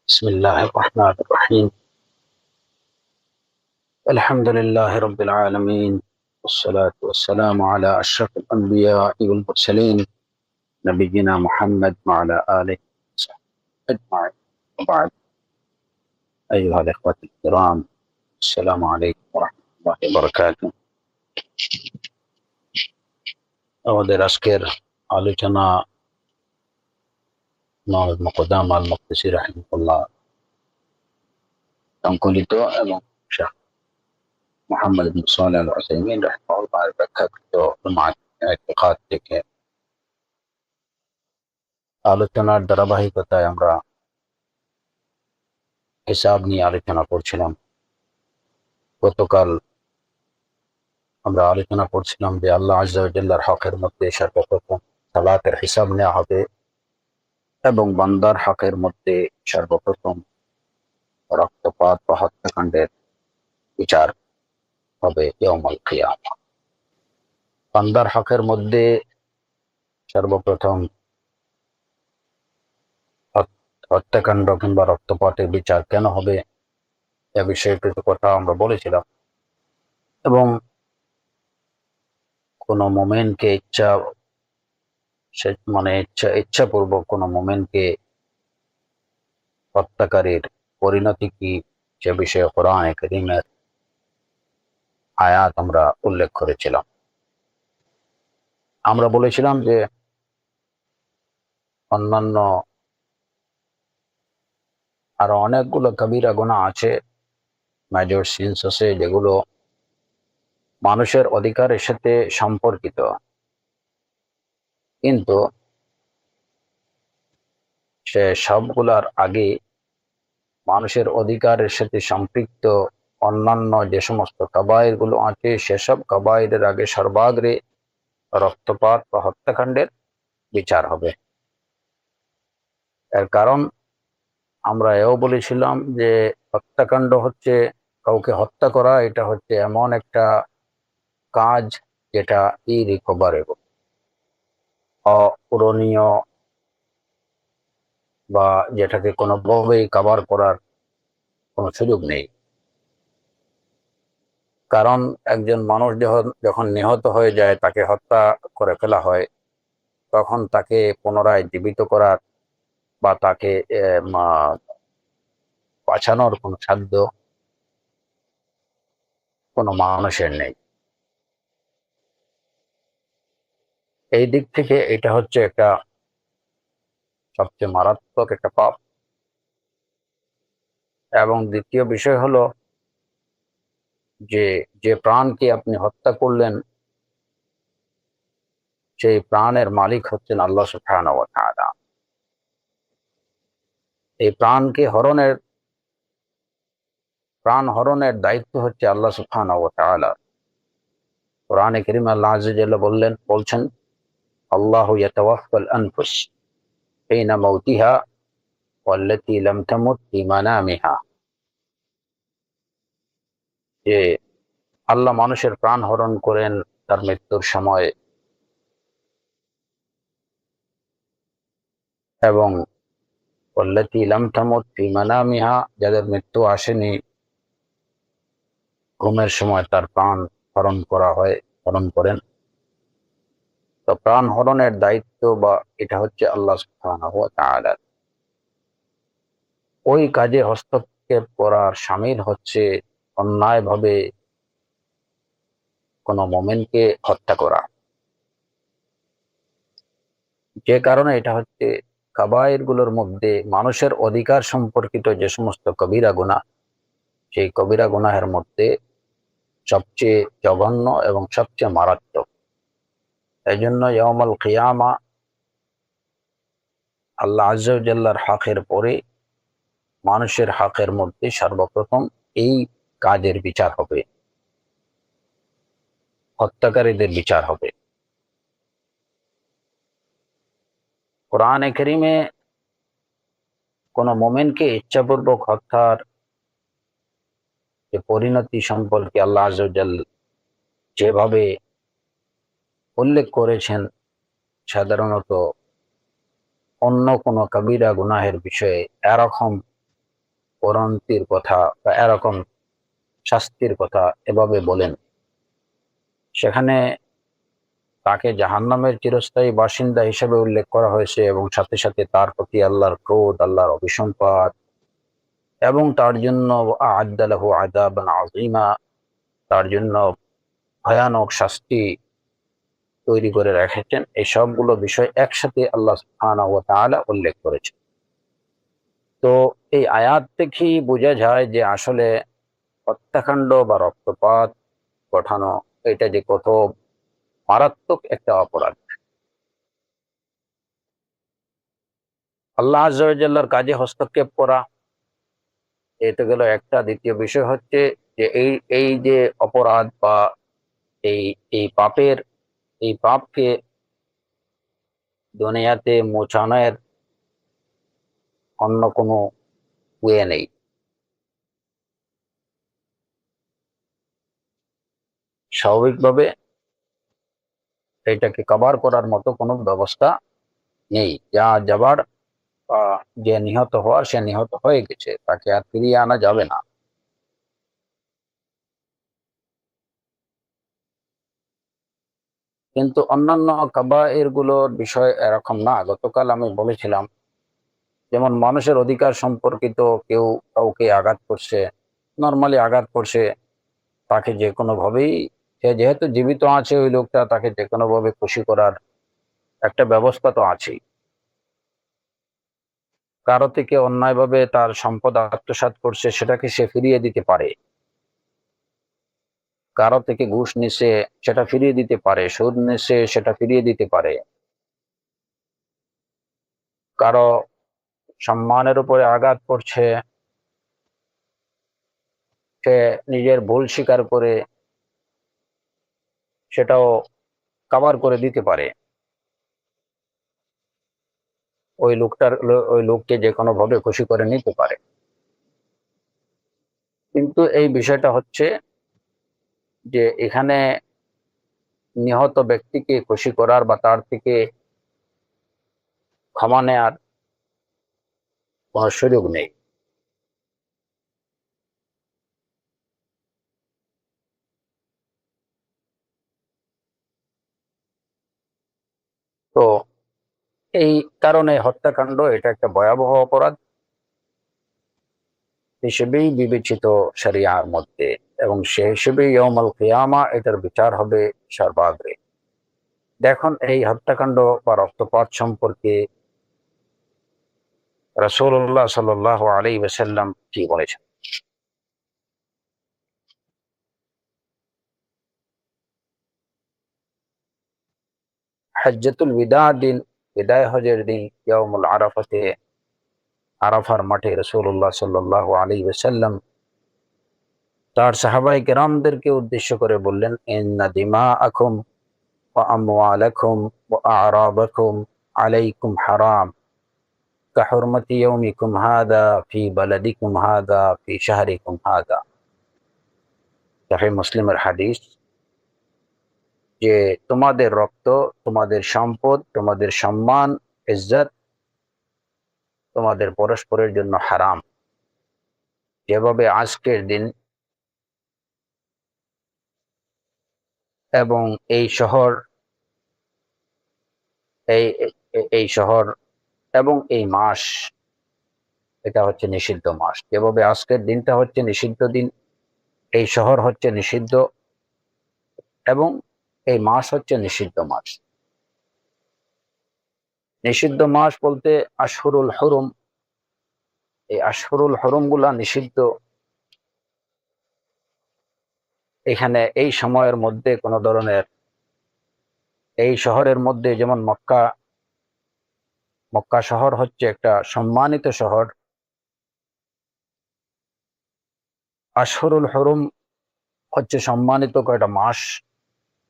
بسم الله الرحمن الرحيم. الحمد لله رب العالمين، والصلاة والسلام على أشرف الأنبياء والمرسلين، نبينا محمد وعلى آله وصحبه أجمعين. وبعد، أيها الإخوة الكرام، السلام عليكم ورحمة الله وبركاته. আমাদের আজকের আলোচনা ইমাম মুকদ্দাম আল মকদসী রাহিমাহুল্লাহ সংকলিত এবং শাহ মুহাম্মদ বিন সালেহ আল উসাইমিন রাহিমাহুল্লাহ ব্যাখ্যাকৃত ইতিকাদ থেকে আলোচনার ধারাবাহিকতায় আমরা হিসাব নিয়ে আলোচনা করছিলাম। গতকাল আমরা আলোচনা করছিলাম যে আল্লাহ আযজা ওয়া জাল্লার হকের মধ্যে সর্বপ্রথম সালাতের হিসাব নেওয়া হবে এবং বান্দার হকের মধ্যে সর্বপ্রথম রক্তপাত বা হত্যাকাণ্ডের বিচার হবে ইয়াউমুল কিয়ামা। বান্দার হকের মধ্যে সর্বপ্রথম হত্যাকাণ্ড কিংবা রক্তপাতের বিচার কেন হবে এ বিষয়ে কিছু কথা আমরা বলেছিলাম এবং কোনো মোমেনকে ইচ্ছাপূর্বক কোনো মোমেনকে হত্যাকারীর পরিণতি কি সে বিষয়ে কোরআনে কারীমের আয়াত আমরা উল্লেখ করেছিলাম। আমরা বলেছিলাম যে অন্যান্য আরো অনেকগুলো কবিরা গুনাহ আছে, মেজর সিনস আছে, যেগুলো মানুষের অধিকারের সাথে সম্পর্কিত, কিন্তু সে সবগুলার আগে মানুষের অধিকারের সাথে সম্পৃক্ত অন্যান্য যে সমস্ত কাবায়ের গুলো আছে সেসব কাবায়েরের আগে সর্বাগ্রে রক্তপাত বা হত্যাকাণ্ডের বিচার হবে। এর কারণ আমরা এও বলেছিলাম যে হত্যাকাণ্ড হচ্ছে কাউকে হত্যা করা, এটা হচ্ছে এমন একটা কাজ যেটা ইরিকভারেবল, অপূরণীয়, বা যেটাকে কোনোভাবেই কভার করার কোনো সুযোগ নেই। কারণ একজন মানুষ যখন নিহত হয়ে যায়, তাকে হত্যা করে ফেলা হয়, তখন তাকে পুনরায় জীবিত করার বা তাকে বাঁচানোর কোনো সাধ্য কোনো মানুষের নেই। এই দিক থেকে এটা হচ্ছে একটা সবচেয়ে মারাত্মক একটা পাপ। এবং দ্বিতীয় বিষয় হলো যে যে প্রাণকে আপনি হত্যা করলেন সেই প্রাণের মালিক হচ্ছেন আল্লাহ সুবহানাহু ওয়া তাআলা। এই প্রাণ হরণের দায়িত্ব হচ্ছে আল্লাহ সুবহানাহু ওয়া তাআলা। কোরআনে কারীমে আল্লাহ আযজা ওয়া জাল্লা বলছেন, আল্লাহু ইয়াতাওয়াফাল আনফুস হিনা মাউতিহা ওয়াল্লাতী লাম তামুত ফি মানামিহা। যে আল্লাহ মানুষের প্রাণ হরণ করেন তার মৃত্যুর সময়, এবং ওয়াল্লাতী লাম তামুত ফি মানামিহা, যাদের মৃত্যু আসেনি ঘুমের সময় তার প্রাণ হরণ করেন। তো প্রাণ হরণের দায়িত্ব বা এটা হচ্ছে আল্লাহ সুবহানাহু ওয়া তাআলার। ওই কাজে হস্তক্ষেপ করার শামিল হচ্ছে অন্যায়ভাবে কোনো মুমিনকে হত্যা করা। যে কারণে এটা হচ্ছে কাবায়ের গুলোর মধ্যে মানুষের অধিকার সম্পর্কিত যে সমস্ত কবিরা গুনাহ, সেই কবিরা গুনাহের মধ্যে সবচেয়ে জঘন্য এবং সবচেয়ে মারাত্মক। এই জন্য ইয়াউমুল কিয়ামা আল্লাহ আযজা ওয়া জাল্লার হকের পরে মানুষের হকের মধ্যে সর্বপ্রথম এই কাজের বিচার হবে, হত্যাকারীদের বিচার হবে। কোরআনে কারীমে কোন মুমিনকে ইচ্ছাপূর্বক হত্যার যে পরিণতি সম্পর্কে আল্লাহ আযজা ওয়া জাল্লা যেভাবে উল্লেখ করেছেন, সাধারণত অন্য কোনো কবিরা গুনাহের বিষয়ে এরকম পরন্তির কথা বা এরকম শাস্তির কথা এভাবে বলেন, সেখানে তাকে জাহান্নামের চিরস্থায়ী বাসিন্দা হিসেবে উল্লেখ করা হয়েছে এবং সাথে সাথে তার প্রতি আল্লাহর ক্রোধ, আল্লাহর অভিসম্পাত এবং তার জন্য আ'আদ্দা লাহু আযাবান আযীমা, তার জন্য ভয়ানক শাস্তি তৈরি করে রেখেছেন। এই সবগুলো বিষয় একসাথে আল্লাহ সুবহানাহু ওয়া তাআলা উল্লেখ করেছেন। তো এই আয়াত থেকেই বোঝা যায় যে আসলে হত্যাকাণ্ড বা রক্তপাত ঘটানো এটা যে কত মারাত্মক একটা অপরাধ। আল্লাহ আযজা ওয়া জাল্লার কাজে হস্তক্ষেপ করা, এটা গেল একটা। দ্বিতীয় বিষয় হচ্ছে যে এই এই যে অপরাধ বা এই এই পাপের এই পাপকে দুনিয়াতে মোছানোর অন্য কোনো ওয়ে নেই। স্বাভাবিকভাবে এটাকে কভার করার মতো কোনো ব্যবস্থা নেই। যা যাবার যে নিহত হওয়ার সে নিহত হয়ে গেছে, তাকে আর ফিরিয়ে আনা যাবে না। কিন্তু অন্যান্য কাবায়ের গুলোর বিষয় এরকম না। গতকাল আমি বলেছিলাম, যেমন মানুষের অধিকার সম্পর্কিত কেউ কাউকে আঘাত করছে, নর্মালি আঘাত করছে, তাকে যে কোনো ভাবেই, সে যেহেতু জীবিত আছে ওই লোকটা, তাকে যে কোনো ভাবে খুশি করার একটা ব্যবস্থা তো আছেই। কারো থেকে অন্যায়ভাবে তার সম্পদ আত্মসাৎ করছে, সেটাকে সে ফিরিয়ে দিতে পারে। কারো থেকে ঘুষ নিছে, সেটা ফিরিয়ে দিতে পারে। সুদ নিছে, সেটা ফিরিয়ে দিতে পারে। কারো সম্মানের উপরে আঘাত করছে, সে নিজের ভুল স্বীকার করে সেটাও কভার করে দিতে পারে। ওই লোককে যে কোনো ভাবে খুশি করে নিতে পারে। কিন্তু এই বিষয়টা হচ্ছে যে এখানে নিহত ব্যক্তিকে খুশি করার বা তার থেকে ক্ষমা নেয়ার কোনো সুযোগ নেই। তো এই কারণে হত্যাকাণ্ড এটা একটা ভয়াবহ অপরাধ হিসেবেই বিবেচিত শরিয়ার মধ্যে, এবং সে হিসেবে ইয়াউমুল কিয়ামা এটার বিচার হবে সর্বাগ্রে। দেখুন এই হত্যাকাণ্ড বা রক্তপাত সম্পর্কে রাসূলুল্লাহ সাল্লাল্লাহু আলাইহি ওয়াসাল্লাম কি বলেছেন। হজ্জাতুল বিদা দিন, বিদায় হজের দিন, ইয়াউমুল আরাফাতে, আরাফার মাঠে রাসূলুল্লাহ সাল্লাল্লাহু আলাইহি ওয়াসাল্লাম তার সাহাবায়ে কেরামদেরকে উদ্দেশ্য করে বললেন, ইন্না দিমাআকুম ওয়া আমওয়ালাকুম ওয়া আ'রাবাকুম আলাইকুম হারাম কাহুরমাতি ইয়াউমিকুম হাযা ফি বালাদিকুম হাযা ফি শাহরিকুম হাযা। সহিহ মুসলিমের হাদিস, যে তোমাদের রক্ত, তোমাদের সম্পদ, তোমাদের সম্মান, ইজ্জত তোমাদের পরস্পরের জন্য হারাম, যেভাবে আজকের দিন এবং এই শহর, এই এই শহর এবং এই মাস, এটা হচ্ছে নিষিদ্ধ মাস। যেভাবে আজকের দিনটা হচ্ছে নিষিদ্ধ দিন, এই শহর হচ্ছে নিষিদ্ধ এবং এই মাস হচ্ছে নিষিদ্ধ মাস। নিষিদ্ধ মাস বলতে আশহুরুল হুরুম, এই আশহুরুল হুরুম গুলা নিষিদ্ধ। এখানে এই সময়ের মধ্যে কোন ধরনের, এই শহরের মধ্যে যেমন মক্কা, মক্কা শহর হচ্ছে একটা সম্মানিত শহর। আশহুরুল হুরুম হচ্ছে সম্মানিত কয়টা মাস,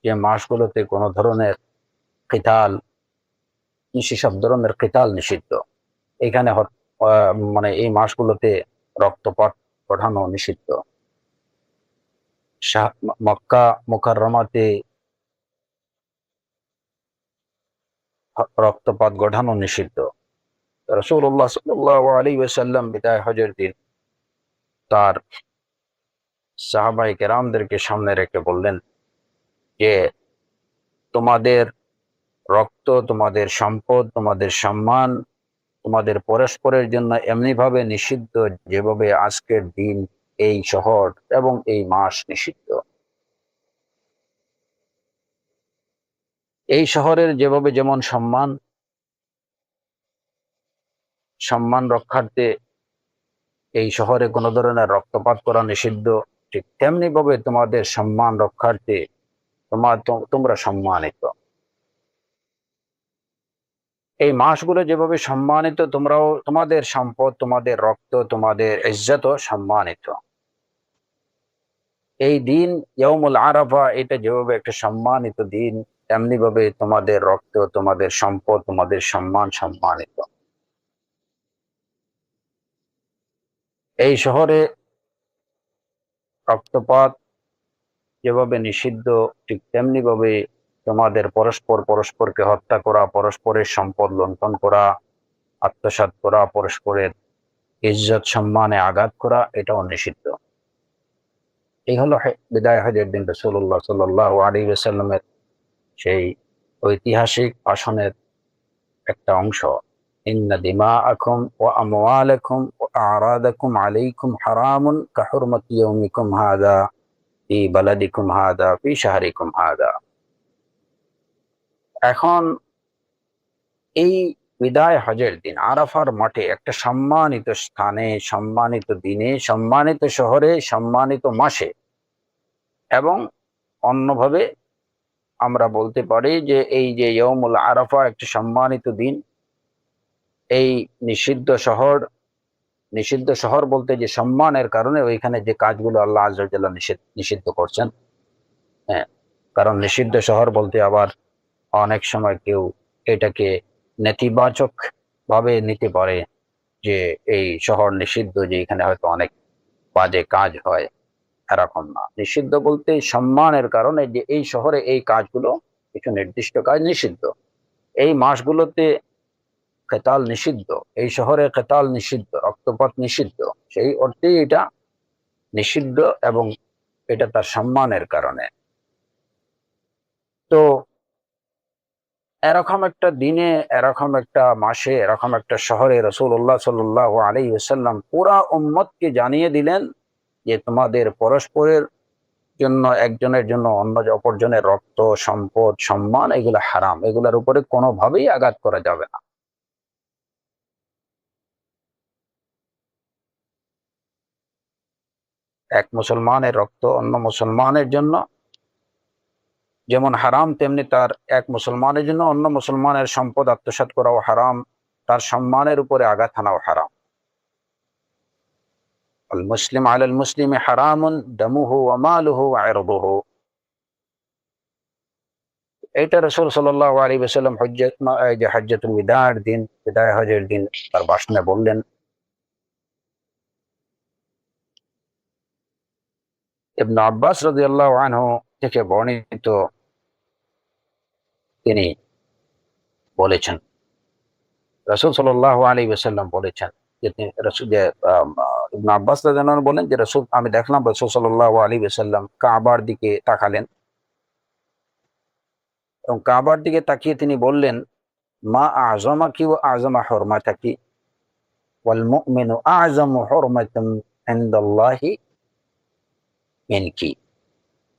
যে মাসগুলোতে কোন ধরনের কিতাল, সেসব ধরনের কিতাল নিষিদ্ধ। এখানে মানে এই মাসগুলোতে রক্তপাত ঘটানো নিষিদ্ধ। মক্কা মুকাররমাতে রক্তপাত ঘটানো নিষিদ্ধ। রাসূলুল্লাহ সাল্লাল্লাহু আলাইহি ওয়াসাল্লাম বিদায় হজের দিন তার সাহাবায়ে কেরামদেরকে সামনে রেখে বললেন যে তোমাদের রক্ত, তোমাদের সম্পদ, তোমাদের সম্মান, তোমাদের পরস্পরের জন্য এমনিভাবে নিষিদ্ধ যেভাবে আজকের দিন এই শহর এবং এই মাস নিষিদ্ধ। এই শহরের যেভাবে যেমন সম্মান সম্মান রক্ষার্থে এই শহরে কোনো ধরনের রক্তপাত করা নিষিদ্ধ, ঠিক তেমনি ভাবে তোমাদের সম্মান রক্ষার্থে তোমরা সম্মানিত। এই মাসগুলো যেভাবে সম্মানিত, তোমরাও তোমাদের সম্পদ, তোমাদের রক্ত, তোমাদের ইজ্জত সম্মানিত। এই দিন ইয়াউমুল আরাফা, এটা যেভাবে একটা সম্মানিত দিন, তেমনি ভাবে তোমাদের রক্ত, তোমাদের সম্পদ, তোমাদের সম্মান সম্মানিত। এই শহরে রক্তপাত যেভাবে নিষিদ্ধ, ঠিক তেমনি ভাবে তোমাদের পরস্পরকে হত্যা করা, পরস্পরের সম্পদ লুণ্ঠন করা, আত্মসাৎ করা, পরস্পরের ইজ্জত সম্মানে আঘাত করা, এটাও নিষিদ্ধ। এই হলো বিদায় হজের দিন রাসূলুল্লাহ সাল্লাল্লাহু আলাইহি ওয়াসাল্লামের সেই ঐতিহাসিক ভাষণের একটা অংশ। ইন্না দিমাআকুম ওয়া আমওয়ালাকুম ওয়া আ'রাদাকুম আলাইকুম হারামুন কাহুরমাতি ইয়াউমিকুম হাযা ফি বালাদিকুম হাযা ফি শাহরিকুম হাযা। এখন এই বিদায় হজের দিন আরাফার মাঠে একটা সম্মানিত স্থানে, সম্মানিত দিনে, সম্মানিত শহরে, সম্মানিত মাসে, এবং অন্যভাবে আমরা বলতে পারি যে এই যে ইয়াউমুল আরাফা একটা সম্মানিত দিন, এই নিষিদ্ধ শহর বলতে যে সম্মানের কারণে ওইখানে যে কাজগুলো আল্লাহ আযজা ওয়া জাল্লা নিষিদ্ধ করছেন। হ্যাঁ, কারণ নিষিদ্ধ শহর বলতে আবার অনেক সময় কেউ এটাকে নেতিবাচক ভাবে নিতে পারে যে এই শহর নিষিদ্ধ, যে এখানে হয়তো অনেক বাজে কাজ হয়। এরকম না, নিষিদ্ধ বলতে সম্মানের কারণে যে এই শহরে এই কাজগুলো, কিছু নির্দিষ্ট কাজ নিষিদ্ধ। এই মাসগুলোতে কেতাল নিষিদ্ধ, এই শহরে কেতাল নিষিদ্ধ, রক্তপাত নিষিদ্ধ, সেই অর্থে এটা নিষিদ্ধ, এবং এটা তার সম্মানের কারণে। তো এরকম একটা দিনে, এরকম একটা মাসে, এরকম একটা শহরে রাসূলুল্লাহ সাল্লাল্লাহু আলাইহি ওয়াসাল্লাম পুরা উম্মতকে জানিয়ে দিলেন যে তোমাদের পরস্পরের জন্য, একজনের জন্য অপরজনের রক্ত, সম্পদ, সম্মান, এগুলো হারাম, এগুলোর উপরে কোনোভাবেই আঘাত করা যাবে না। এক মুসলমানের রক্ত অন্য মুসলমানের জন্য যেমন হারাম, তেমনি তার এক মুসলমানের জন্য অন্য মুসলমানের সম্পদ আত্মসাৎ করাও হারাম, তার সম্মানের উপরে আঘাত হানাও হারাম। আল মুসলিম আলাল মুসলিমি হারামুন দামুহু ওয়া মালুহু ওয়া ইরদুহু। এটা রাসূল সাল্লাল্লাহু আলাইহি ওয়াসাল্লাম হজ্জাতুল বিদার দিন, বিদায় হজের দিন তার ভাষণে বললেন। ইবনে আব্বাস রাদিয়াল্লাহু আনহু থেকে বর্ণিত, তিনি বলেছেন, রাসূল সাল্লাল্লাহু আলাইহি ওয়াসাল্লাম বলেছেন যে ইবনে আব্বাস রাদিয়াল্লাহু আনহু বলেন যে আমি দেখলাম রাসূল সাল্লাল্লাহু আলাইহি ওয়াসাল্লাম কাবার দিকে তাকালেন, এবং কাবার দিকে তাকিয়ে তিনি বললেন, মা আ'যামাকি ওয়া আ'যামা হুরমাতাকি ওয়াল মুমিনু আ'যামু হুরমাতান ইনদাল্লাহি মিনকি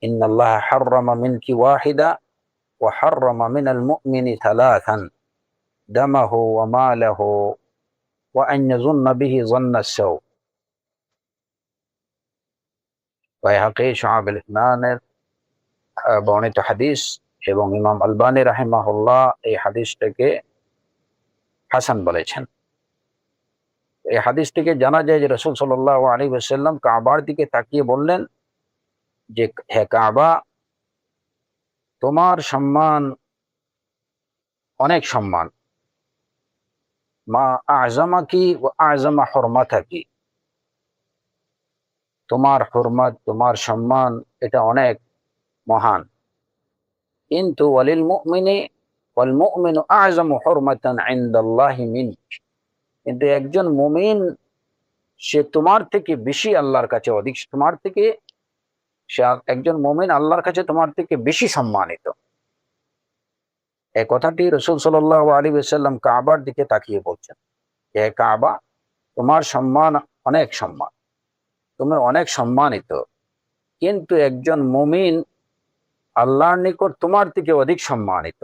ইন্নাল্লাহা হাররামা মিনকি ওয়াহিদা ওয়া হাররামা মিনাল মুমিনি থালাথান দামাহু ওয়া মালাহু ওয়া আন ইয়াযুন্না বিহি যান্না আস-সাউ। বাইহাকী শুআবুল ঈমানের বর্ণিত হাদিস, এবং ইমাম আলবানী রাহিমাহুল্লাহ এই হাদিসটাকে হাসান বলেছেন। এই হাদিস থেকে জানা যায় যে রাসূল সাল্লাল্লাহু আলাইহি ওয়াসাল্লাম কাবার দিকে তাকিয়ে বললেন যে, হে কাবা, তোমার সম্মান অনেক সম্মান, মা আ'যামাকি ওয়া আ'যামা হুরমাতাকি, তোমার হুরমত, তোমার সম্মান এটা অনেক মহান। কিন্তু ওয়াল মুমিনু আ'যামু হুরমাতান ইনদাল্লাহি মিনক, কিন্তু একজন মুমিন সে তোমার থেকে বেশি আল্লাহর কাছে অধিক, তোমার থেকে সে একজন মুমিন আল্লাহর কাছে তোমার থেকে বেশি সম্মানিত। এই কথাটি রাসূল সাল্লাল্লাহু আলাইহি ওয়াসাল্লাম কাবার দিকে তাকিয়ে বলছেন, হে কাবা, তোমার সম্মান অনেক সম্মান, তুমি অনেক সম্মানিত, কিন্তু একজন মুমিন আল্লাহর নিকট তোমার থেকে অধিক সম্মানিত।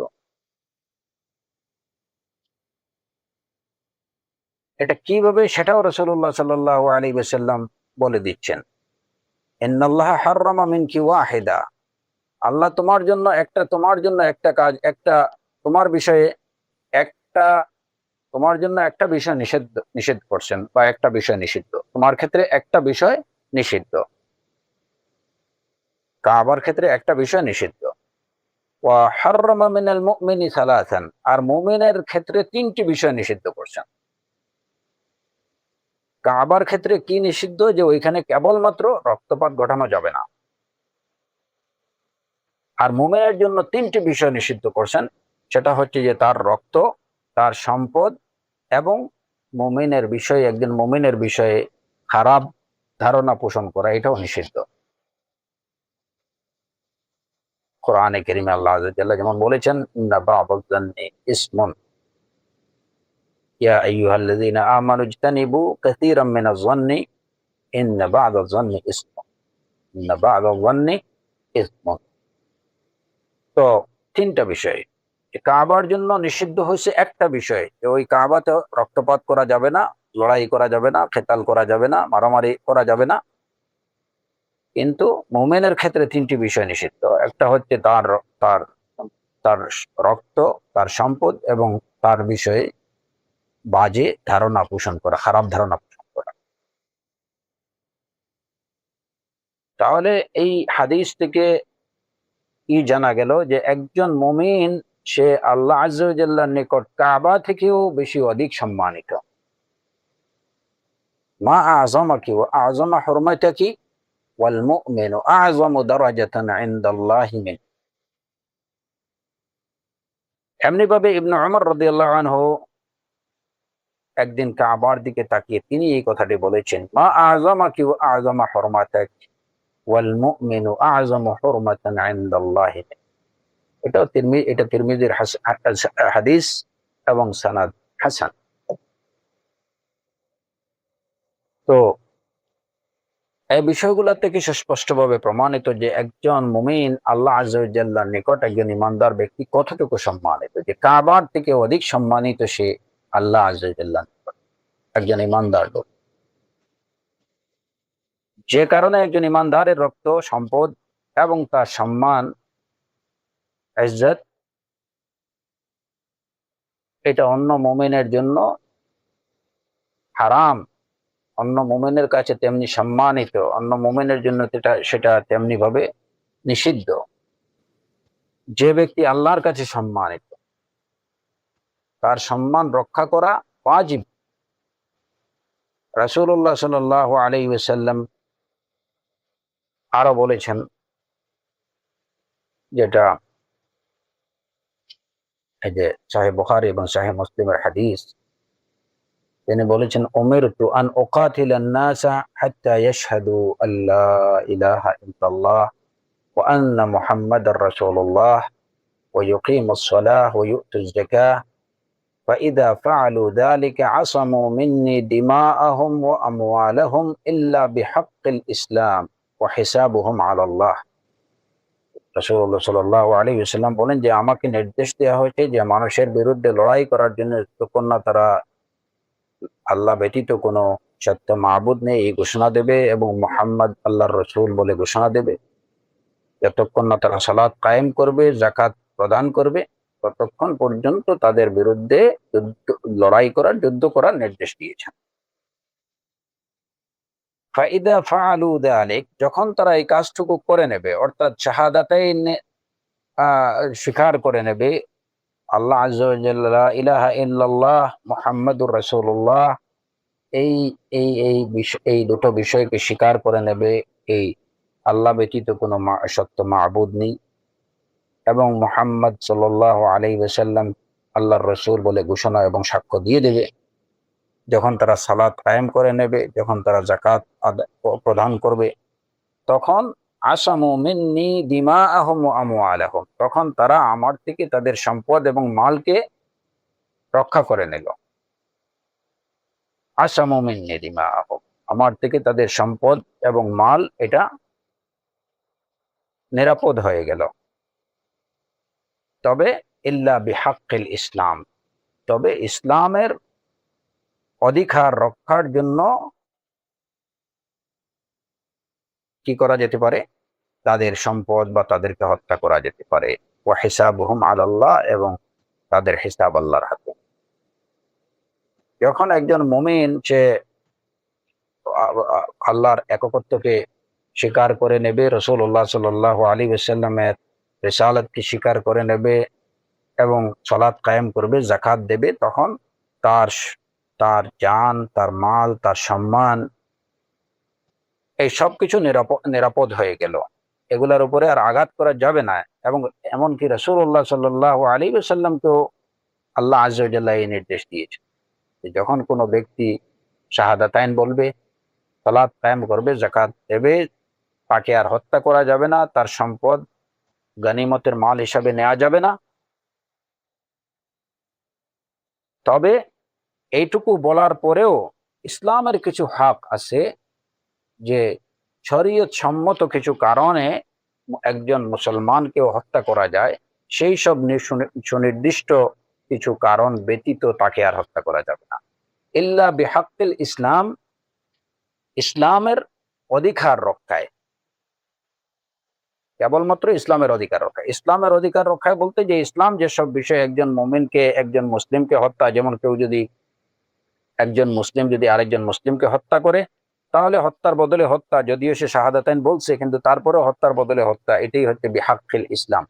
এটা কিভাবে, সেটাও রাসূলুল্লাহ সাল্লাল্লাহু আলাইহি ওয়াসাল্লাম বলে দিচ্ছেন। ইন্নাল্লাহা হাররামা মিনকি ওয়াহিদা, আল্লাহ তোমার জন্য একটা কাজ, একটা তোমার বিষয়ে একটা তোমার জন্য একটা বিষয় নিষেধ করছেন, বা একটা বিষয় নিষিদ্ধ, তোমার ক্ষেত্রে একটা বিষয় নিষিদ্ধ, কাবার ক্ষেত্রে একটা বিষয় নিষিদ্ধ। ওয়া হাররামা মিনাল মুমিনি সালাসান, আর মুমিনের ক্ষেত্রে তিনটি বিষয় নিষিদ্ধ করছেন। কাবার ক্ষেত্রে কি নিষিদ্ধ, যে ওইখানে কেবলমাত্র রক্তপাত ঘটানো যাবে না। আর মুমিনের জন্য তিনটি বিষয় নিষিদ্ধ করছেন, সেটা হচ্ছে যে তার রক্ত, তার সম্পদ, এবং একজন মুমিনের বিষয়ে খারাপ ধারণা পোষণ করা, এটাও নিষিদ্ধ। কোরআনে কারীমে আল্লাহ আযজা ওয়া জাল্লা যেমন বলেছেন, ইন্না বা'দাল যান্নি ইসমুন, ইয়া আইয়ুহাল্লাযীনা আমানু ইজতানিবু কাসীরাম মিনাজ যান্নি ইন্না বা'দাল যান্নি ইসমুন, ইন্না বা'দাল যান্নি ইসমুন। তো তিনটা বিষয়, কাবার জন্য নিষিদ্ধ হয়েছে একটা বিষয়, যে ওই কাবাতে রক্তপাত করা যাবে না, লড়াই করা যাবে না, কেতাল করা যাবে না, মারামারি করা যাবে না। কিন্তু মুমিনের ক্ষেত্রে তিনটি বিষয় নিষিদ্ধ, একটা হচ্ছে তার তার তার রক্ত, তার সম্পদ, এবং তার বিষয়ে বাজে ধারণা পোষণ করা, খারাপ ধারণা পোষণ করা। তাহলে এই হাদিস থেকে কি জানা গেল, যে একজন মুমিন সে আল্লাহ আযজা ওয়া জাল্লার নিকট কাবা থেকেও বেশি অধিক সম্মানিত। মা আযমাকি ওয়া আযমা হুরমাতাকি ওয়াল মুমিনু আযমু দারাজাতান ইনদাল্লাহি মিন। এমনি ভাবে ইবনে উমর রাদিয়াল্লাহু আনহু একদিন কাবার দিকে তাকিয়ে তিনি এই কথাটি বলেছেন, মা আযমাকি ওয়া আযমা হুরমাতাক ওয়াল মুমিনু আযমু হুরমাতান ইনদাল্লাহি মিন। এটা তিরমিজির হাদিস এবং সানাদ হাসান। তো এই বিষয়গুলো থেকে সুস্পষ্টভাবে প্রমাণিত যে একজন মুমিন আল্লাহ আযজা ওয়া জাল্লার নিকট একজন ইমানদার ব্যক্তি কতটুকু সম্মানিত, যে কাবার থেকে অধিক সম্মানিত সে আল্লাহ আযজা ওয়া জাল্লার নিকট, একজন ইমানদার লোক। যে কারণে একজন ইমানদারের রক্ত, সম্পদ এবং তার সম্মান, ইজ্জত, এটা অন্য মুমিনের জন্য হারাম, অন্য মুমিনের কাছে তেমনি সম্মানিত, অন্য মুমিনের জন্য সেটা তেমনি ভাবে নিষিদ্ধ। যে ব্যক্তি আল্লাহর কাছে সম্মানিত, তার সম্মান রক্ষা করা ওয়াজিব। রাসূলুল্লাহ সাল্লাল্লাহু আলাইহি ওয়াসাল্লাম আরো বলেছেন, যেটা এই যে সহিহ বুখারী এবং সহিহ মুসলিমের হাদিস, তিনি বলেছেন, উমিরতু আন উকাতিলান নাসা হাত্তা ইয়াশহাদু আল্লা ইলাহা ইল্লাল্লাহ ওয়া আন্না মুহাম্মাদার রাসূলুল্লাহ ওয়া ইউকিমুস সালাহ ওয়া ইউতুজ যাকাহ فإذا فعلوا ذلك عصموا مني دماءهم وأموالهم إلا بحق الإسلام وحسابهم على الله। রাসূলুল্লাহ সাল্লাল্লাহু আলাইহি ওয়াসাল্লাম বলেন যে আমাকে নির্দেশ দেওয়া হয়েছে যে মানুষের বিরুদ্ধে লড়াই করার জন্য যতক্ষণ না তারা আল্লাহ ব্যতীত কোনো সত্য মাবুদ নেই এই ঘোষণা দেবে, এবং মুহাম্মদ আল্লাহর রাসূল বলে ঘোষণা দেবে, যতক্ষণ না তারা সালাত কায়েম করবে, যাকাত প্রদান করবে, ততক্ষণ পর্যন্ত তাদের বিরুদ্ধে লড়াই করার, যুদ্ধ করার নির্দেশ দিয়েছেন। ফাইদা ফাআলু যালিক, যখন তারা এই কাজটুকু করে নেবে, অর্থাৎ শাহাদাতাইন স্বীকার করে নেবে, আল্লাহ আযজা ওয়া জাল্লা লা ইলাহা ইল্লাল্লাহ মুহাম্মাদুর রাসূলুল্লাহ, এই এই দুটো বিষয়কে স্বীকার করে নেবে, এই আল্লাহ ব্যতীত কোনো সত্য মাবুদ নেই, এবং মুহাম্মদ সাল্লাল্লাহু আলাইহি ওয়াসাল্লাম আল্লাহর রাসূল বলে ঘোষণা এবং সাক্ষ্য দিয়ে দেবে, যখন তারা সালাত কায়েম করে নেবে, যখন তারা জাকাত প্রদান করবে, তখন আসামু মিন্নি দিমাআহুম ওয়া আমওয়ালাহুম, তখন তারা আমার থেকে তাদের সম্পদ এবং মালকে রক্ষা করে নিল। আসামু মিন্নি দিমাআহুম, আমার থেকে তাদের সম্পদ এবং মাল এটা নিরাপদ হয়ে গেল। তবে ইল্লা বিহাক্কিল ইসলাম, তবে ইসলামের অধিকার রক্ষার জন্য কি করা যেতে পারে, তাদের সম্পদ বা তাদেরকে হত্যা করা যেতে পারে। ওয়া হিসাবুহুম আলাল্লাহ, এবং তাদের হিসাব আল্লাহর হাতে। যখন একজন মুমিন সে আল্লাহর একত্বকে স্বীকার করে নেবে, রাসূলুল্লাহ সাল্লাল্লাহু আলাইহি ওয়াসাল্লামের রিসালাতকে স্বীকার করে নেবে এবং সালাত কায়েম করবে, যাকাত দেবে, তখন তার তার জান, তার মাল, তার সম্মান, এই সবকিছু নিরাপদ হয়ে গেল। এগুলোর উপরে আর আঘাত করা যাবে না। এবং এমনকি রাসূলুল্লাহ সাল্লাল্লাহু আলাইহি ওয়াসাল্লামকেও আল্লাহ আযজা ওয়া জাল্লা এই নির্দেশ দিয়েছে যে যখন কোনো ব্যক্তি শাহাদাতাইন বলবে, সালাত কায়েম করবে, যাকাত দেবে, তাকে আর হত্যা করা যাবে না, তার সম্পদ গনিমতের মাল হিসাবে নেওয়া যাবে না। তবে এইটুকু বলার পরেও ইসলামের কিছু হক আছে, যে শরীয়ত সম্মত কিছু কারণে একজন মুসলমানকেও হত্যা করা যায়, সেই সব সুনির্দিষ্ট কিছু কারণ ব্যতীত তাকে আর হত্যা করা যাবে না। ইল্লা বিহাক্কিল ইসলাম, ইসলামের অধিকার রক্ষায়, কেবলমাত্র ইসলামের অধিকার রক্ষায়। ইসলামের অধিকার রক্ষায় বলতে যে ইসলাম যেসব বিষয়ে একজন মুমিনকে, একজন মুসলিমকে হত্যা, যেমন কেউ যদি, একজন মুসলিম যদি আরেকজন মুসলিমকে হত্যা করে, তাহলে হত্যার বদলে হত্যা, যদিও সে শাহাদাতাইন বলছে কিন্তু তারপরেও হত্যার বদলে হত্যা, এটাই হচ্ছে বিহাক্কিল ইসলাম।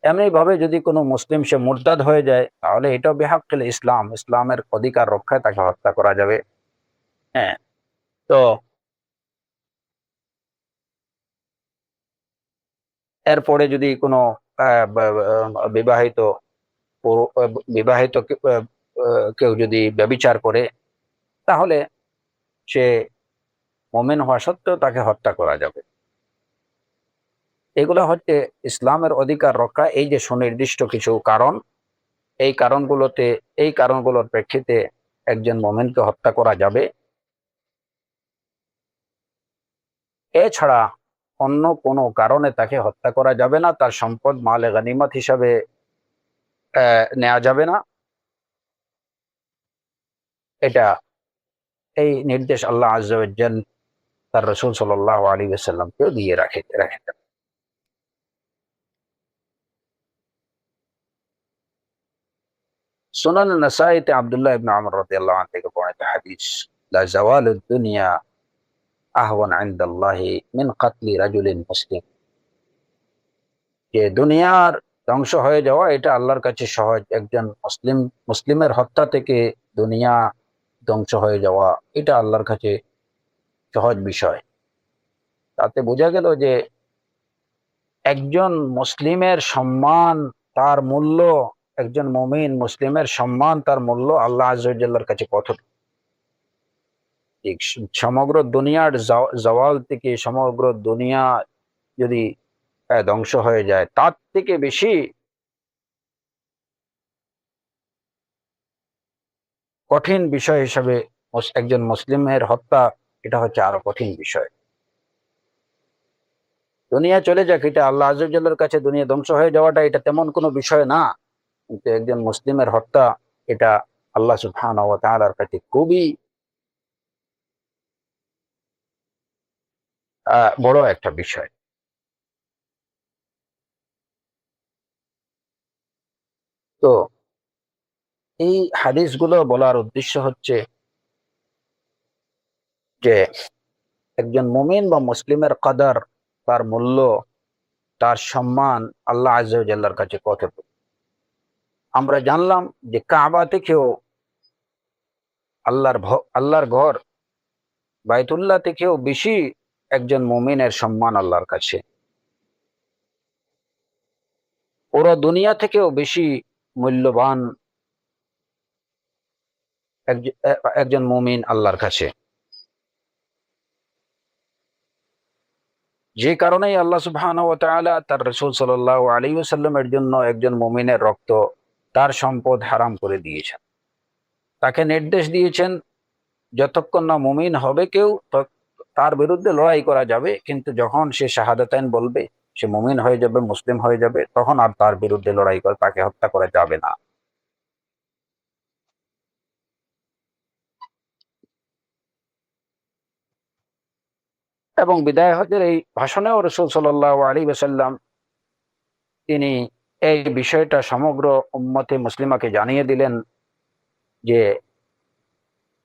এমনি ভাবে যদি কোনো মুসলিম সে মুরতাদ হয়ে যায়, তাহলে এটাও বিহাক্কিল ইসলাম, ইসলামের অধিকার রক্ষায় তাকে হত্যা করা যাবে। হ্যাঁ, তো এরপরে যদি কোনো বিবাহিত বিবাহিত কেউ যদি ব্যভিচার করে, তাহলে সে মুমিন হওয়া সত্ত্বেও তাকে হত্যা করা যাবে। এগুলো হচ্ছে ইসলামের অধিকার রক্ষা। এই যে সুনির্দিষ্ট কিছু কারণ, এই কারণগুলোতে, এই কারণগুলোর প্রেক্ষিতে একজন মুমিনকে হত্যা করা যাবে। এছাড়া অন্য কোনো কারণে তাকে হত্যা করা যাবে না, তার সম্পদ মালে গনিমত হিসাবে নেওয়া যাবে না। এটা, এই নির্দেশ আল্লাহ আযজা ওয়া জাল তার রাসূল সাল্লাল্লাহু আলাইহি ওয়াসাল্লামকেও দিয়ে রাখেন। সুনান নাসাইতে আব্দুল্লাহ ইবনে আমর রাদিয়াল্লাহু আনহু থেকে বর্ণিত হাদিস, লা জাওয়ালুদ দুনিয়া আহওয়ান ইনদাল্লাহি মিন কাতলি রাজুলিন মুসলিম, যে দুনিয়ার ধ্বংস হয়ে যাওয়া এটা আল্লাহর কাছে সহজ, একজন মুসলিমের হত্যা থেকে দুনিয়া ধ্বংস হয়ে যাওয়া এটা আল্লাহর কাছে সহজ বিষয়। তাতে বোঝা গেল যে একজন মুসলিমের সম্মান, তার মূল্য, একজন মুমিন মুসলিমের সম্মান, তার মূল্য আল্লাহ আযজা ওয়া জাল্লার কাছে কত। ঠিক সমগ্র দুনিয়ার জাওয়াল থেকে সমগ্র দুনিয়া যদি ধ্বংস হয়ে যায়, তার থেকে বেশি কঠিন বিষয় হিসাবে একজন মুসলিমের হত্যা, এটা হচ্ছে আরো কঠিন বিষয়। দুনিয়া চলে যাক, এটা আল্লাহ আযজা ওয়া জাল্লার কাছে দুনিয়া ধ্বংস হয়ে যাওয়াটা এটা তেমন কোনো বিষয় না, কিন্তু একজন মুসলিমের হত্যা এটা আল্লাহ সুবহানাহু ওয়া তাআলার কাছে খুবই বড় একটা বিষয়। তো এই হাদিসগুলো বলার উদ্দেশ্য হচ্ছে যে একজন মুমিন বা মুসলিমের কদর, তার মূল্য, তার সম্মান আল্লাহ আযজা ওয়া জাল্লার কাছে কতটুকু। আমরা জানলাম যে কাবা থেকেও, আল্লাহর ঘর বাইতুল্লাহ থেকেও বেশি একজন মুমিনের সম্মান আল্লাহর কাছে, পুরো দুনিয়া থেকেও বেশি মূল্যবান একজন মুমিন আল্লাহর কাছে। যে কারণেই আল্লাহ সুবহানাহু ওয়া তাআলা তার রাসূল সাল্লাল্লাহু আলাইহি ওয়াসাল্লামের জন্য একজন মুমিনের রক্ত, তার সম্পদ হারাম করে দিয়েছেন। তাকে নির্দেশ দিয়েছেন যতক্ষণ না মুমিন হবে কেউ তার বিরুদ্ধে লড়াই করা যাবে, কিন্তু যখন সে শাহাদাতাইন বলবে, সে মুমিন হয়ে যাবে, মুসলিম হয়ে যাবে, তখন আর তার বিরুদ্ধে লড়াই করে তাকে হত্যা করা যাবে না। এবং বিদায় হজের এই ভাষণেও রাসূল সাল্লাল্লাহু আলাইহি ওয়াসাল্লাম তিনি এই বিষয়টা সমগ্র উম্মতে মুসলিমাকে জানিয়ে দিলেন যে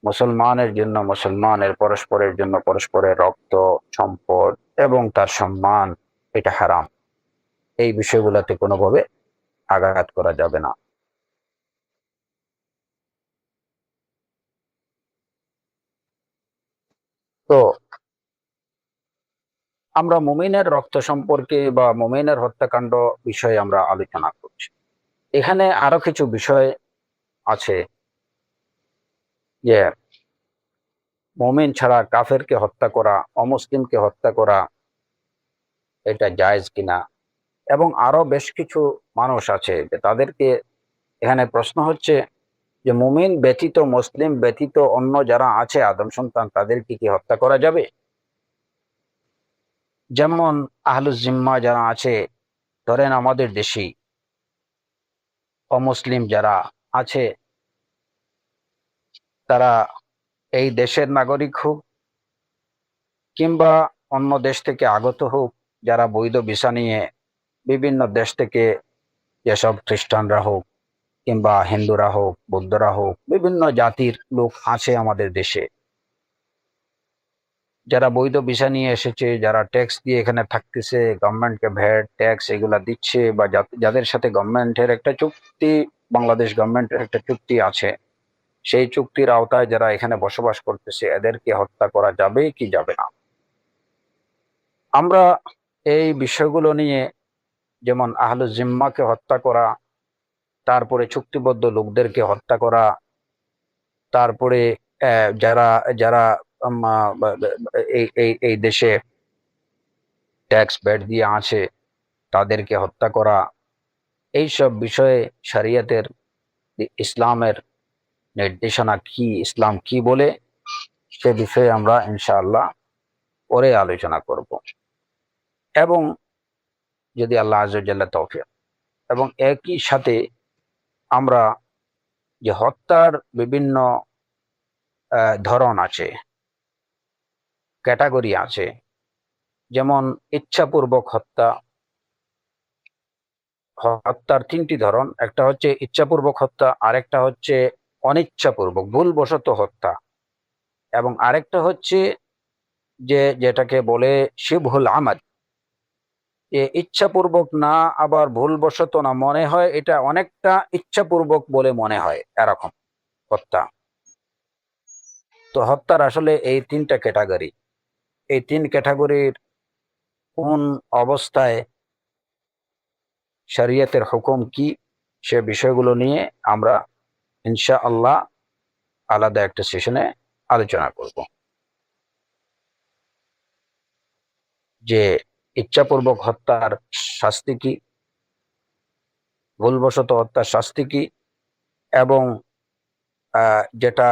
মুসলমানের জন্য, মুসলমানের পরস্পরের জন্য পরস্পরের রক্ত, সম্পদ এবং তার সম্মান, এটা হারাম। এই বিষয়গুলোতে কোনোভাবে আঘাত করা যাবে না। তো আমরা মুমিনের রক্ত সম্পর্কে বা মুমিনের হত্যাকাণ্ড বিষয়ে আমরা আলোচনা করছি। এখানে আরো কিছু বিষয় আছে যে মুমিন ছাড়া কাফেরকে হত্যা করা, অমুসলিমকে হত্যা করা, এটা জায়েজ কিনা, এবং আরো বেশ কিছু মানুষ আছে যে তাদেরকে, এখানে প্রশ্ন হচ্ছে যে মুমিন ব্যতীত, মুসলিম ব্যতীত অন্য যারা আছে আদম সন্তান, তাদেরকে কি হত্যা করা যাবে? যেমন আহলুজ জিম্মা যারা আছে, ধরেন আমাদের দেশি অমুসলিম যারা আছে, তারা এই দেশের নাগরিক হোক কিংবা অন্য দেশ থেকে আগত হোক, যারা বৈধ ভিসা নিয়ে বিভিন্ন দেশ থেকে, যেসব খ্রিস্টানরা হোক কিংবা হিন্দুরা হোক, বৌদ্ধরা হোক, বিভিন্ন জাতির লোক আছে আমাদের দেশে, যারা বৈধ ভিসা নিয়ে এসেছে, যারা ট্যাক্স দিয়ে এখানে থাকতেছে, গভর্নমেন্টকে ভ্যাট ট্যাক্স এগুলা দিচ্ছে, বা যাদের সাথে গভর্নমেন্টের একটা চুক্তি, বাংলাদেশ গভর্নমেন্টের একটা চুক্তি আছে, সেই চুক্তির আওতায় যারা এখানে বসবাস করতেছে, এদেরকে হত্যা করা যাবে কি যাবে না? আমরা এই বিষয়গুলো নিয়ে, যেমন আহলু জিম্মাকে হত্যা করা, তারপরে চুক্তিবদ্ধ লোকদেরকে হত্যা করা, তারপরে যারা যারা এই এই এই দেশে ট্যাক্স ব্যাট দিয়ে আছে, তাদেরকে হত্যা করা, এইসব বিষয়ে শরিয়তের, ইসলামের নির্দেশনা কি, ইসলাম কি বলে, সে বিষয়ে আমরা ইনশাআল্লাহ পরে আলোচনা করব। এবং যদি আল্লাহ আযজা ওয়া জাল্লা তৌফিক, এবং একই সাথে আমরা যে হত্যার বিভিন্ন ধরন আছে, ক্যাটাগরি আছে, যেমন ইচ্ছাপূর্বক হত্যা। হত্যার তিনটি ধরন, একটা হচ্ছে ইচ্ছাপূর্বক হত্যা, আরেকটা হচ্ছে অনিচ্ছাপূর্বক ভুলবশত হত্যা, এবং আরেকটা হচ্ছে যেটাকে বলে শিবহুল আমাদ, ইচ্ছাপূর্বক না, আবার ভুলবশত না, মনে হয় এটা অনেকটা ইচ্ছাপূর্বক বলে মনে হয়, এরকম হত্যা। তো হত্যার আসলে এই তিনটা ক্যাটাগরি, এই তিন ক্যাটাগরির কোন অবস্থায় শরীয়তের হুকুম কি, সে বিষয়গুলো নিয়ে আমরা ইনশাআল্লাহ আলাদা একটা সেশনে আলোচনা করব। যে ইচ্ছাপূর্বক হত্যার শাস্তি কি, ভুলবশত হত্যার শাস্তি কি, এবং যেটা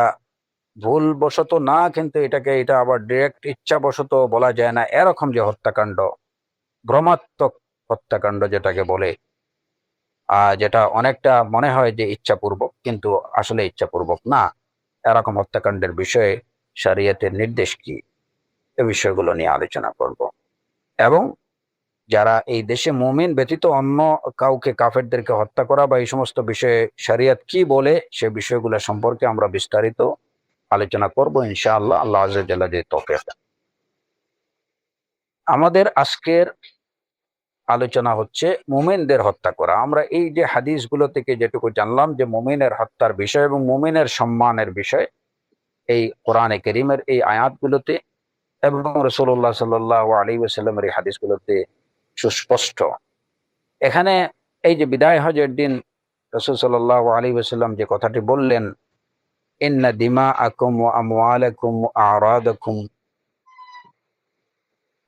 ভুলবশত না, কিন্তু এটা আবার ডিরেক্ট ইচ্ছাবশত বলা যায় না, এরকম যে হত্যাকাণ্ড, ভ্রমাত্মক হত্যাকাণ্ড যেটাকে বলে, যেটা অনেকটা মনে হয় যে ইচ্ছাপূর্বক কিন্তু আসলে ইচ্ছাপূর্বক না, এরকম হত্যাকাণ্ডের বিষয়ে শরীয়তের নির্দেশ কি, এ বিষয়গুলো নিয়ে আলোচনা করব। এবং যারা এই দেশে মুমিন ব্যতীত অন্য কাউকে, কাফেরদেরকে হত্যা করা বা এই সমস্ত বিষয়ে শরীয়ত কি বলে, সে বিষয়গুলো সম্পর্কে আমরা বিস্তারিত আলোচনা করব ইনশাআল্লাহ, আল্লাহ আযজা ওয়া জাল্লা যে তৌফিক দেন। আমাদের আজকের আলোচনা হচ্ছে মুমিনদের হত্যা করা। আমরা এই যে হাদিসগুলো থেকে যেটুকু জানলাম যে মুমিনের হত্যার বিষয় এবং মুমিনের সম্মানের বিষয়, এই কোরআনে কারীমের এই আয়াতগুলোতে এবং রাসূলুল্লাহ সাল্লাল্লাহু আলাইহি ওয়াসাল্লামের এই হাদিসগুলোতে সুস্পষ্ট। এখানে এই যে বিদায় হজের দিন রাসূল সাল্লাল্লাহু আলাইহি ওয়াসাল্লাম যে কথাটি বললেন ইন্না দিমাআকুম ওয়া আমওয়ালাকুম ওয়া আ'রাদাকুম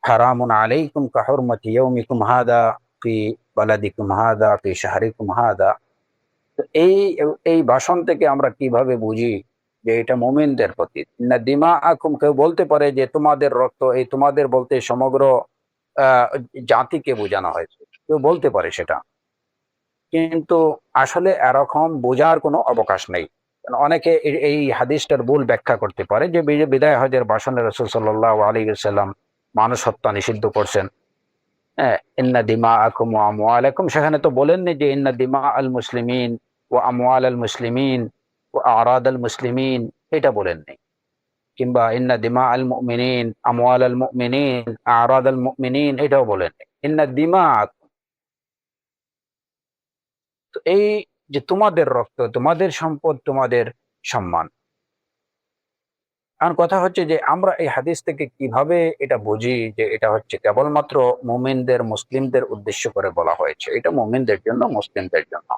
হারামুন আলাইকুম কাহুরমাতি ইয়াউমিকুম হাদা ফি বালাদিকুম হাদা ফি শাহরিকুম হাদা। তো এই ভাষণ থেকে আমরা কিভাবে বুঝি যে এটা মুমিনদের প্রতি? না দিমা আকুম, কেউ বলতে পারে যে তোমাদের রক্ত, এই তোমাদের বলতে সমগ্র আহ জাতিকে বোঝানো হয়েছে, কেউ বলতে পারে সেটা, কিন্তু আসলে এরকম বোঝার কোনো অবকাশ নেই। অনেকে এই হাদিসটার ভুল ব্যাখ্যা করতে পারে যে বিদায় হজের ভাষণে রাসূল সাল্লাল্লাহু আলাইহি ওয়াসাল্লাম মানুষ হত্যা নিষিদ্ধ করছেন। হ্যাঁ, ইন্না দিমাআকুম ওয়া আমওয়ালাকুম, সেখানে তো বলেননি যে ইন্না দিমা আল মুসলিমিন ওয়া আমওয়াল আল মুসলিমিন ওয়া আরাদ আল মুসলিমিন, এটা বলেননি। কিংবা ইন্না দিমা আল মুমিনিন আমওয়াল আল মুমিনিন আরাদ আল মুমিনিন, এটাও বলেননি। ইন্না দিমা, তো এই যে তোমাদের রক্ত, তোমাদের সম্পদ, তোমাদের সম্মান। কারণ কথা হচ্ছে যে আমরা এই হাদিস থেকে কিভাবে এটা বুঝি যে এটা হচ্ছে কেবলমাত্র মুমিনদের, মুসলিমদের উদ্দেশ্য করে বলা হয়েছে, এটা মুমিনদের জন্য, মুসলিমদের জন্য।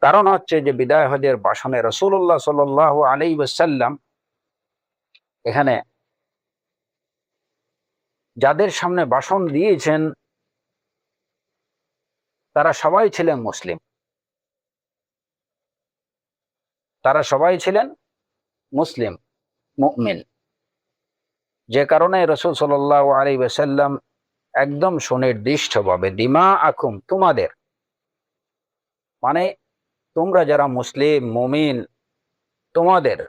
কারণ হচ্ছে যে বিদায় হজের ভাষণে রাসূলুল্লাহ সাল্লাল্লাহু আলাইহি ওয়াসাল্লাম এখানে যাদের সামনে ভাষণ দিয়েছেন তারা সবাই ছিলেন মুসলিম, তারা সবাই ছিলেন মুসলিম, মুমিন। যে কারণে রাসূল সাল্লাল্লাহু আলাইহি ওয়াসাল্লাম একদম সুনির্দিষ্টভাবে দিমা আকুম, তোমাদের মানে তোমরা যারা মুসলিম মুমিন, তোমাদের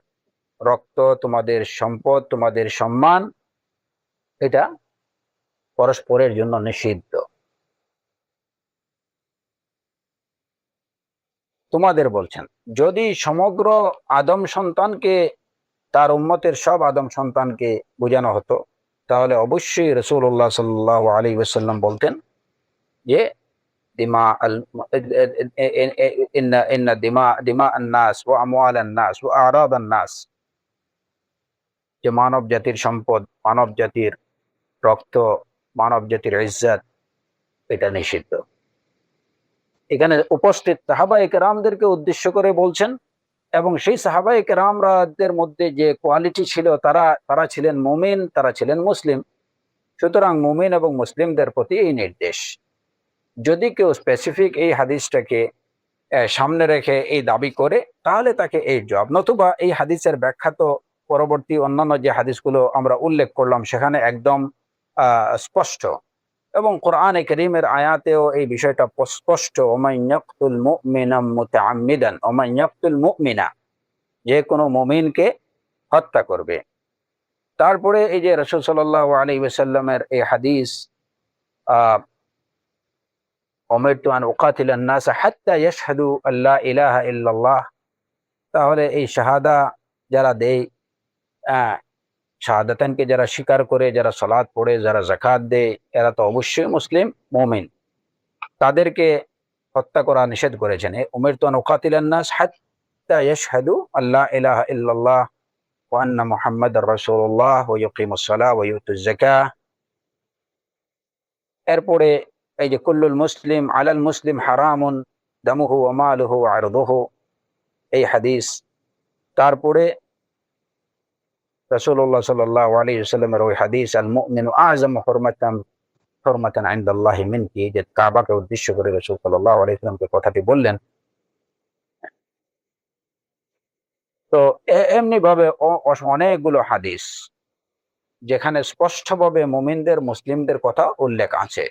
রক্ত, তোমাদের সম্পদ, তোমাদের সম্মান, এটা পরস্পরের জন্য নিষিদ্ধ। তোমাদের বলছেন, যদি সমগ্র আদম সন্তানকে, তার উম্মতের সব আদম সন্তানকে বোঝানো হতো, তাহলে অবশ্যই রাসূলুল্লাহ সাল্লাল্লাহু আলাইহি ওয়াসাল্লাম বলতেন যে দিমা আল ইন্না ইন্না দিমা আন-নাস ওয়া আমওয়াল আন-নাস ওয়া আরাদ আন-নাস, যে মানব জাতির সম্পদ, মানব জাতির রক্ত, মানব জাতির ইজ্জত, এটা নিষিদ্ধ। এখানে উপস্থিত সাহাবায়ে কেরামদেরকে উদ্দেশ্য করে বলছেন, এবং সেই সাহাবায়ে কেরামদের মধ্যে যে কোয়ালিটি ছিল, তারা তারা ছিলেন মুমিন, তারা ছিলেন মুসলিম। সুতরাং মুমিন এবং মুসলিমদের প্রতি এই নির্দেশ। যদি কেউ স্পেসিফিক এই হাদিসটাকে সামনে রেখে এই দাবি করে, তাহলে তাকে এই জবাব, নতুবা এই হাদিসের ব্যাখ্যা তো পরবর্তী অন্যান্য যে হাদিসগুলো আমরা উল্লেখ করলাম সেখানে একদম স্পষ্ট, এবং কোরআনে কারীমের আয়াতেও এই বিষয়টা স্পষ্ট, ওমান ইয়াকতুল মুমিনা মুতাআম্মিদান, ওমান ইয়াকতুল মুমিনা, যে কোনো মুমিনকে হত্যা করবে। তারপরে এই যে রাসূল সাল্লাল্লাহু আলাইহি ওয়াসাল্লামের এই হাদিস, আহ উমিরতু আন উকাতিলান নাস হাত্তা ইয়াশহাদু আল্লা ইলাহা ইল্লাল্লাহ, তাহলে এই শাহাদা যারা দেয়, শাহাদাতানকে যারা স্বীকার করে, যারা সালাত পড়ে, যারা যাকাত দেয়, এরা তো অবশ্যই মুসলিম মুমিন। তাদেরকে হত্যা করা নিষেধ করেছেন। উমিরতু আন উকাতিলান নাস হাত্তা ইয়াশহাদু আল্লা ইলাহা ইল্লাল্লাহ ওয়া আন্না মুহাম্মাদার রাসূলুল্লাহ ওয়া ইউকিমুস সালাহ ওয়া ইউতুজ যাকাহ। এরপরে এই যে কুল্লুল মুসলিম আলাল মুসলিম হারামুন দামুহু ওয়া মালুহু ওয়া ইরদুহু, এই হাদিস। তারপরে রাসূলুল্লাহ সাল্লাল্লাহু আলাইহি ওয়াসাল্লামের ওই হাদিস, আল মুমিনু আ'যামু হুরমাতান ইনদাল্লাহি মিনকি, যে কাবাকে উদ্দেশ্য করে রাসূল সাল্লাল্লাহু আলাইহি ওয়াসাল্লাম যে কথাটি বললেন। তো এমনি ভাবে অনেকগুলো হাদিস যেখানে স্পষ্টভাবে মুমিনদের, মুসলিমদের কথা উল্লেখ আছে।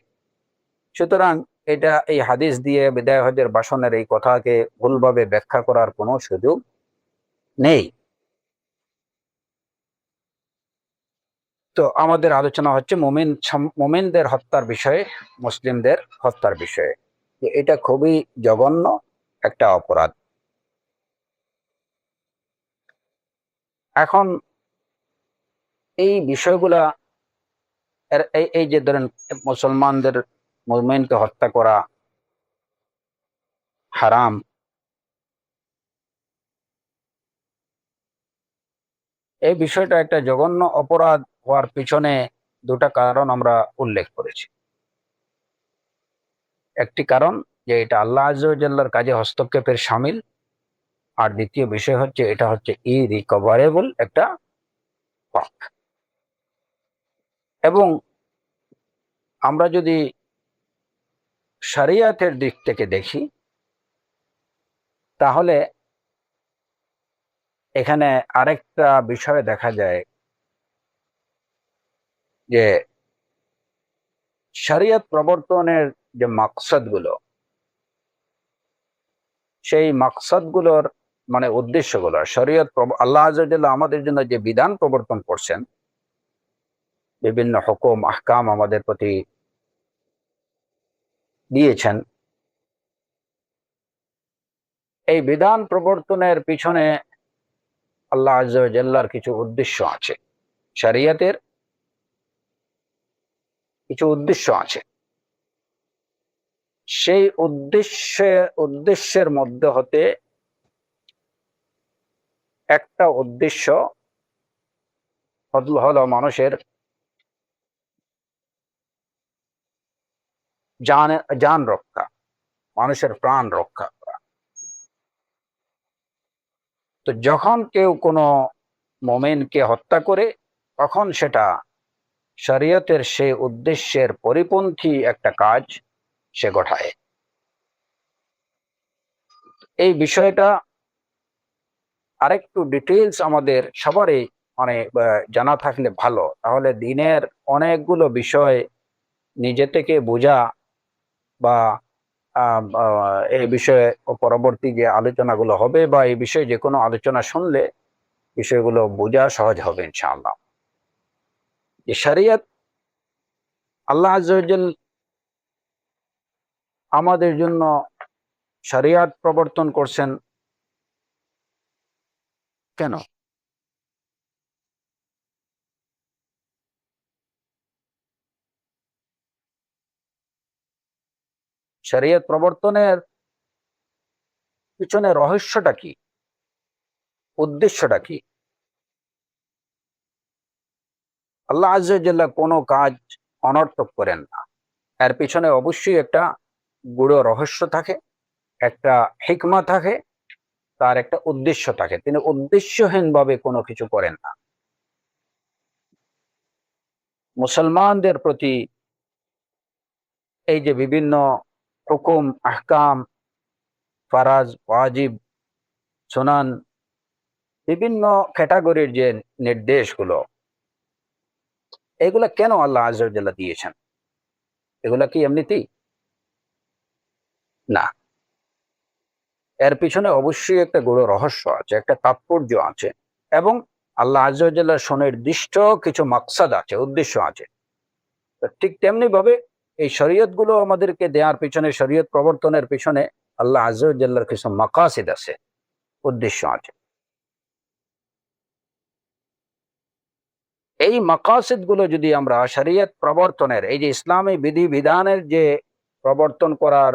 সুতরাং এটা, এই হাদিস দিয়ে বিদায় হজের ভাষণের এই কথাকে ভুলভাবে ব্যাখ্যা করার কোনো সুযোগ নেই। তো আমাদের আলোচনা হচ্ছে মুমিনদের হত্যার বিষয়ে, মুসলিমদের হত্যার বিষয়ে। এটা খুবই জঘন্য একটা অপরাধ। এখন এই বিষয়গুলা, এই যে ধরেন মুসলমানদের, মুমিনকে হত্যা করা হারাম, এই বিষয়টা একটা জঘন্য অপরাধ হওয়ার পিছনে দুটা কারণ আমরা উল্লেখ করেছি। একটি কারণ যে এটা আল্লাহ আযজা ওয়া জাল্লার কাজে হস্তক্ষেপের শামিল, আর দ্বিতীয় বিষয় হচ্ছে এটা হচ্ছে ইরিকভারেবল একটা পাপ। এবং আমরা যদি শরিয়াতের দিক থেকে দেখি তাহলে এখানে আরেকটা বিষয় দেখা যায় যে শরিয়ত প্রবর্তনের যে মাকসাদগুলো, সেই মাকসাদগুলোর মানে উদ্দেশ্যগুলো, আল্লাহ আযজা ওয়া জাল্লা আমাদের জন্য যে বিধান প্রবর্তন করছেন, বিভিন্ন হুকুম আহকাম আমাদের প্রতি দিয়েছেন, এই বিধান প্রবর্তনের পিছনে আল্লাহ আযজা ওয়া জাল্লার কিছু উদ্দেশ্য আছে, শরিয়তের কিছু উদ্দেশ্য আছে। সেই উদ্দেশ্যের মধ্যে হতে একটা উদ্দেশ্য হলো মানুষের জান রক্ষা, মানুষের প্রাণ রক্ষা করা। তো যখন কেউ কোনো মুমিনকে হত্যা করে তখন সেটা শরিয়তের সেই উদ্দেশ্যের পরিপন্থী একটা কাজ সে ঘটায়। এই বিষয়টা আরেকটু ডিটেইলস আমাদের সবারই মানে জানা থাকলে ভালো, তাহলে দিনের অনেকগুলো বিষয় নিজে থেকে বোঝা বা এই বিষয়ে পরবর্তী যে আলোচনাগুলো হবে বা এই বিষয়ে যে কোনো আলোচনা শুনলে বিষয়গুলো বোঝা সহজ হবে ইনশাআল্লাহ। যে শরিয়ত আল্লাহ আযজা ওয়া জাল আমাদের জন্য শরিয়ত প্রবর্তন করছেন কেন? শরিয়ত প্রবর্তনের পিছনে রহস্যটা কি, উদ্দেশ্যটা কি? আল্লাহ আযজা ওয়া জাল্লা কোনো কাজ অনর্থক করেন না, এর পিছনে অবশ্যই একটা গূঢ় রহস্য থাকে, একটা হিকমা থাকে, তার একটা উদ্দেশ্য থাকে। তিনি উদ্দেশ্যহীনভাবে কোনো কিছু করেন না। মুসলমানদের প্রতি এই যে বিভিন্ন হুকুম আহকাম, ফারাজ ওয়াজিব সুনান, বিভিন্ন ক্যাটাগরির যে নির্দেশগুলো, এগুলা কেন আল্লাহ আযজা ওয়া জাল্লা দিয়েছেন? এগুলা কি এমনিতেই? না, এর পিছনে অবশ্যই একটা গূঢ় রহস্য আছে, একটা তাৎপর্য আছে, এবং আল্লাহ আযজা ওয়া জাল্লার সুনির্দিষ্ট কিছু মাকসাদ আছে, উদ্দেশ্য আছে। তো ঠিক তেমনি ভাবে এই শরীয়ত গুলো আমাদেরকে দেওয়ার পিছনে, শরীয়ত প্রবর্তনের পিছনে আল্লাহ আযজা ওয়া জাল্লার কিছু মাকাসিদ আছে, উদ্দেশ্য আছে। এই মাকাসিদ গুলো যদি আমরা শরীয়ত প্রবর্তনের, এই যে ইসলামী বিধি বিধানের যে প্রবর্তন করার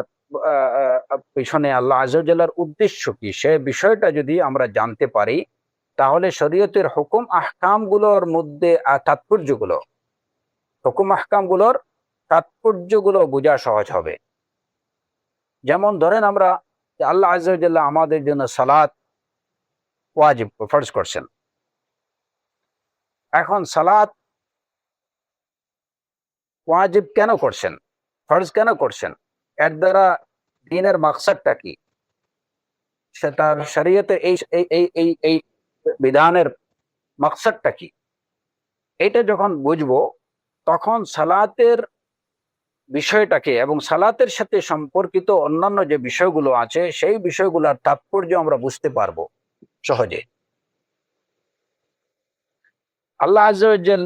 পিছনে আল্লাহ আযজা ওয়া জাল্লার উদ্দেশ্য কি, সে বিষয়টা যদি আমরা জানতে পারি, তাহলে শরীয়তের হুকুম আহকাম গুলোর মধ্যে তাৎপর্যগুলো, হুকুম আহকাম গুলোর তাৎপর্যগুলো বোঝা সহজ হবে। যেমন ধরেন আমরা যে আল্লাহ আযজা ওয়া জাল্লা আমাদের জন্য সালাত ওয়াজিব ফরজ করছেন। এখন সালাত ওয়াজিব কেন করছেন, ফরজ কেন করছেন, এর দ্বারা দ্বীনের মাকসাদটা কি, সেটার শরীয়তে এই এই এই এই এই বিধানের মাকসাদটা কি, এটা যখন বুঝবো তখন সালাতের বিষয়টাকে এবং সালাতের সাথে সম্পর্কিত অন্যান্য যে বিষয়গুলো আছে সেই বিষয়গুলোর তাৎপর্য আমরা বুঝতে পারবো সহজে। আল্লাহ আযজা ওয়া জাল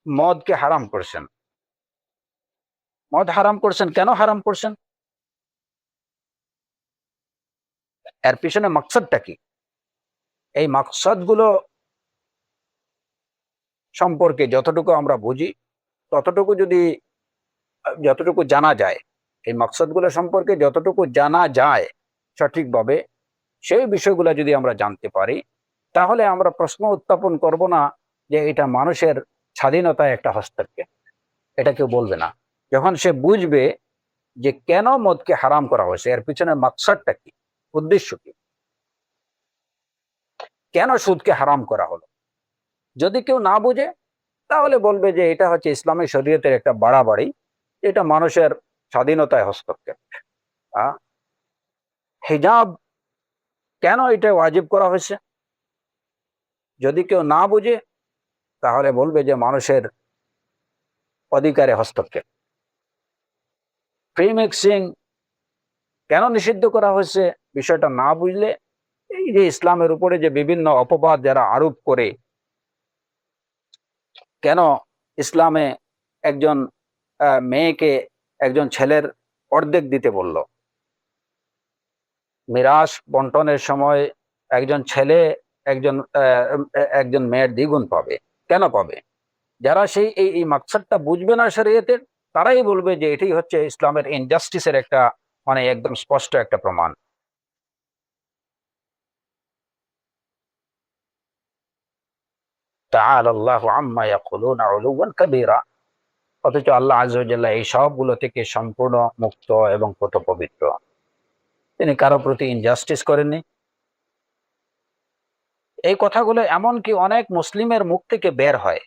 মদকে হারাম করছেন। মদ হারাম করছেন, কেন হারাম করছেন? এর পিছনে মাকসাদটা কি? এই মাকসাদগুলো সম্পর্কে যতটুকু আমরা বুঝি, ততটুকু যদি যতটুকু জানা যায়, এই মাকসাদগুলো সম্পর্কে যতটুকু জানা যায় সঠিকভাবে, সেই বিষয়গুলো যদি আমরা জানতে পারি, তাহলে আমরা প্রশ্ন উত্থাপন করব না যে এটা মানুষের স্বাধীনতায় একটা হস্তক্ষেপ, এটা কেউ বলবে না। যখন সে বুঝবে যে কেন মদকে হারাম করা হয়েছে, এর পিছনে মাকসাদটা কি, উদ্দেশ্য কি? কেন সুদকে হারাম করা হলো? যদি কেউ না বুঝে তাহলে বলবে যে এটা হচ্ছে ইসলামী শরীয়তের একটা বাড়াবাড়ি, এটা মানুষের স্বাধীনতায় হস্তক্ষেপ। আহ, হিজাব কেন এটা ওয়াজিব করা হয়েছে? যদি কেউ না বুঝে তাহলে বলবে যে মানুষের অধিকারে হস্তক্ষেপ। প্রি মিক্সিং কেন নিষিদ্ধ করা হয়েছে? বিষয়টা না বুঝলে এই যে ইসলামের উপরে যে বিভিন্ন অপবাদ যারা আরোপ করে, কেন ইসলামে একজন মেয়েকে একজন ছেলের অর্ধেক দিতে বলল, মিরাস বন্টনের সময় একজন ছেলে একজন একজন মেয়ের দ্বিগুণ পাবে, কেন পাবে? যারা সেই এই মাকসাদটা বুঝবে না শরীয়তের, তারাই বলবে যে এটাই হচ্ছে ইসলামের ইনজাস্টিসের একটা মানে একদম স্পষ্ট একটা প্রমাণ। তাআলা আল্লাহু আম্মা ইয়াকুলুনা উলুওয়ান কাবীরা। অথচ আল্লাহ আযজা ওয়া জাল্লা এই সবগুলো থেকে সম্পূর্ণ মুক্ত এবং কত পবিত্র। তিনি কারো প্রতি ইনজাস্টিস করেননি। এই কথাগুলো এমনকি অনেক মুসলিমের মুখ থেকে বের হয়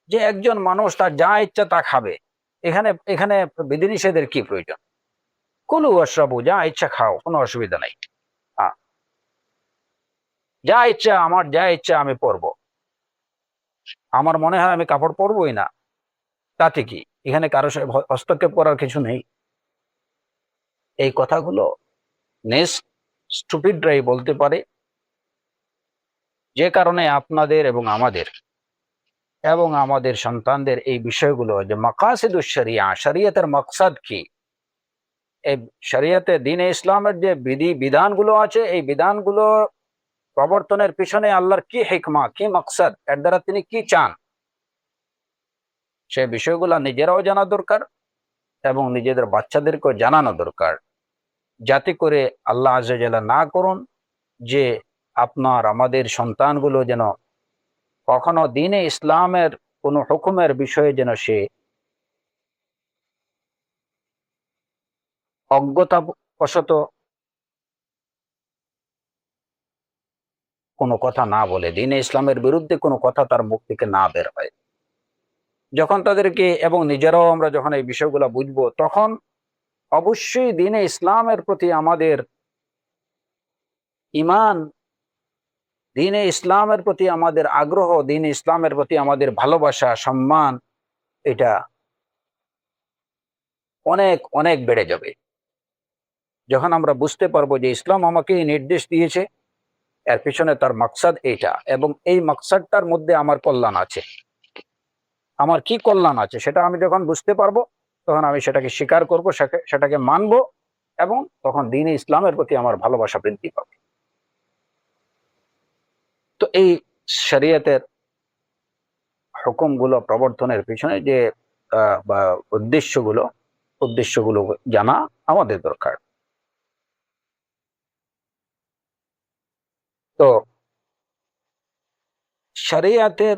যে একজন মানুষ তার যা ইচ্ছা তা খাবে, এখানে এখানে বিধিনিষেধের কি প্রয়োজন? কুলু ওয়াশরাবু, যা ইচ্ছা খাও, কোনো অসুবিধা নাই। আহ, যা ইচ্ছা, আমার যা ইচ্ছা আমি পরবো, আমার মনে হয় আমি কাপড় পরবোই না, তাতে কি? এখানে কারো সাথে হস্তক্ষেপ করার কিছু নেই। এই কথাগুলো নেক্সট স্টুপিডরাই বলতে পারে, যে কারণে আপনাদের এবং আমাদের সন্তানদের এই বিষয়গুলো যে মাকাসিদুশ শরিয়া, শরীয়তের মকসদ কি, এই শরীয়তে দ্বীনে ইসলামের যে বিধানগুলো আছে, এই বিধানগুলো প্রবর্তনের পিছনে আল্লাহর কি হিকমা, কি মকসদ, এর দ্বারা তিনি কি চান, সে বিষয়গুলো নিজেরাও জানা দরকার এবং নিজেদের বাচ্চাদেরকেও জানানো দরকার, যাতে করে আল্লাহ আযজা ওয়া জাল্লা না করুন যে আপনার আমাদের সন্তানগুলো যেন কখনো দ্বীনে ইসলামের কোনো হুকুমের বিষয়ে যেন সে অজ্ঞতাবশত কোনো কথা না বলে, দ্বীনে ইসলামের বিরুদ্ধে কোনো কথা তার মুখ থেকে না বের হয়। যখন তাদেরকে এবং নিজেরাও আমরা যখন এই বিষয়গুলো বুঝবো, তখন অবশ্যই দ্বীনে ইসলামের প্রতি আমাদের ঈমান, দ্বীনে ইসলামের প্রতি আমাদের আগ্রহ, দ্বীনে ইসলামের প্রতি আমাদের ভালোবাসা, সম্মান, এটা অনেক অনেক বেড়ে যাবে। যখন আমরা বুঝতে পারবো যে ইসলাম আমাকে এই নির্দেশ দিয়েছে, এর পিছনে তার মাকসাদ এইটা, এবং এই মাকসাদটার মধ্যে আমার কল্যাণ আছে, আমার কি কল্যাণ আছে সেটা আমি যখন বুঝতে পারবো, তখন আমি সেটাকে স্বীকার করবো, সেটাকে মানবো, এবং তখন দ্বীনে ইসলামের প্রতি আমার ভালোবাসা বৃদ্ধি পাবে। তো এই শরীয়তের হুকুমগুলো প্রবর্তনের পিছনে যে বা উদ্দেশ্যগুলো জানা আমাদের দরকার। তো শরীয়তের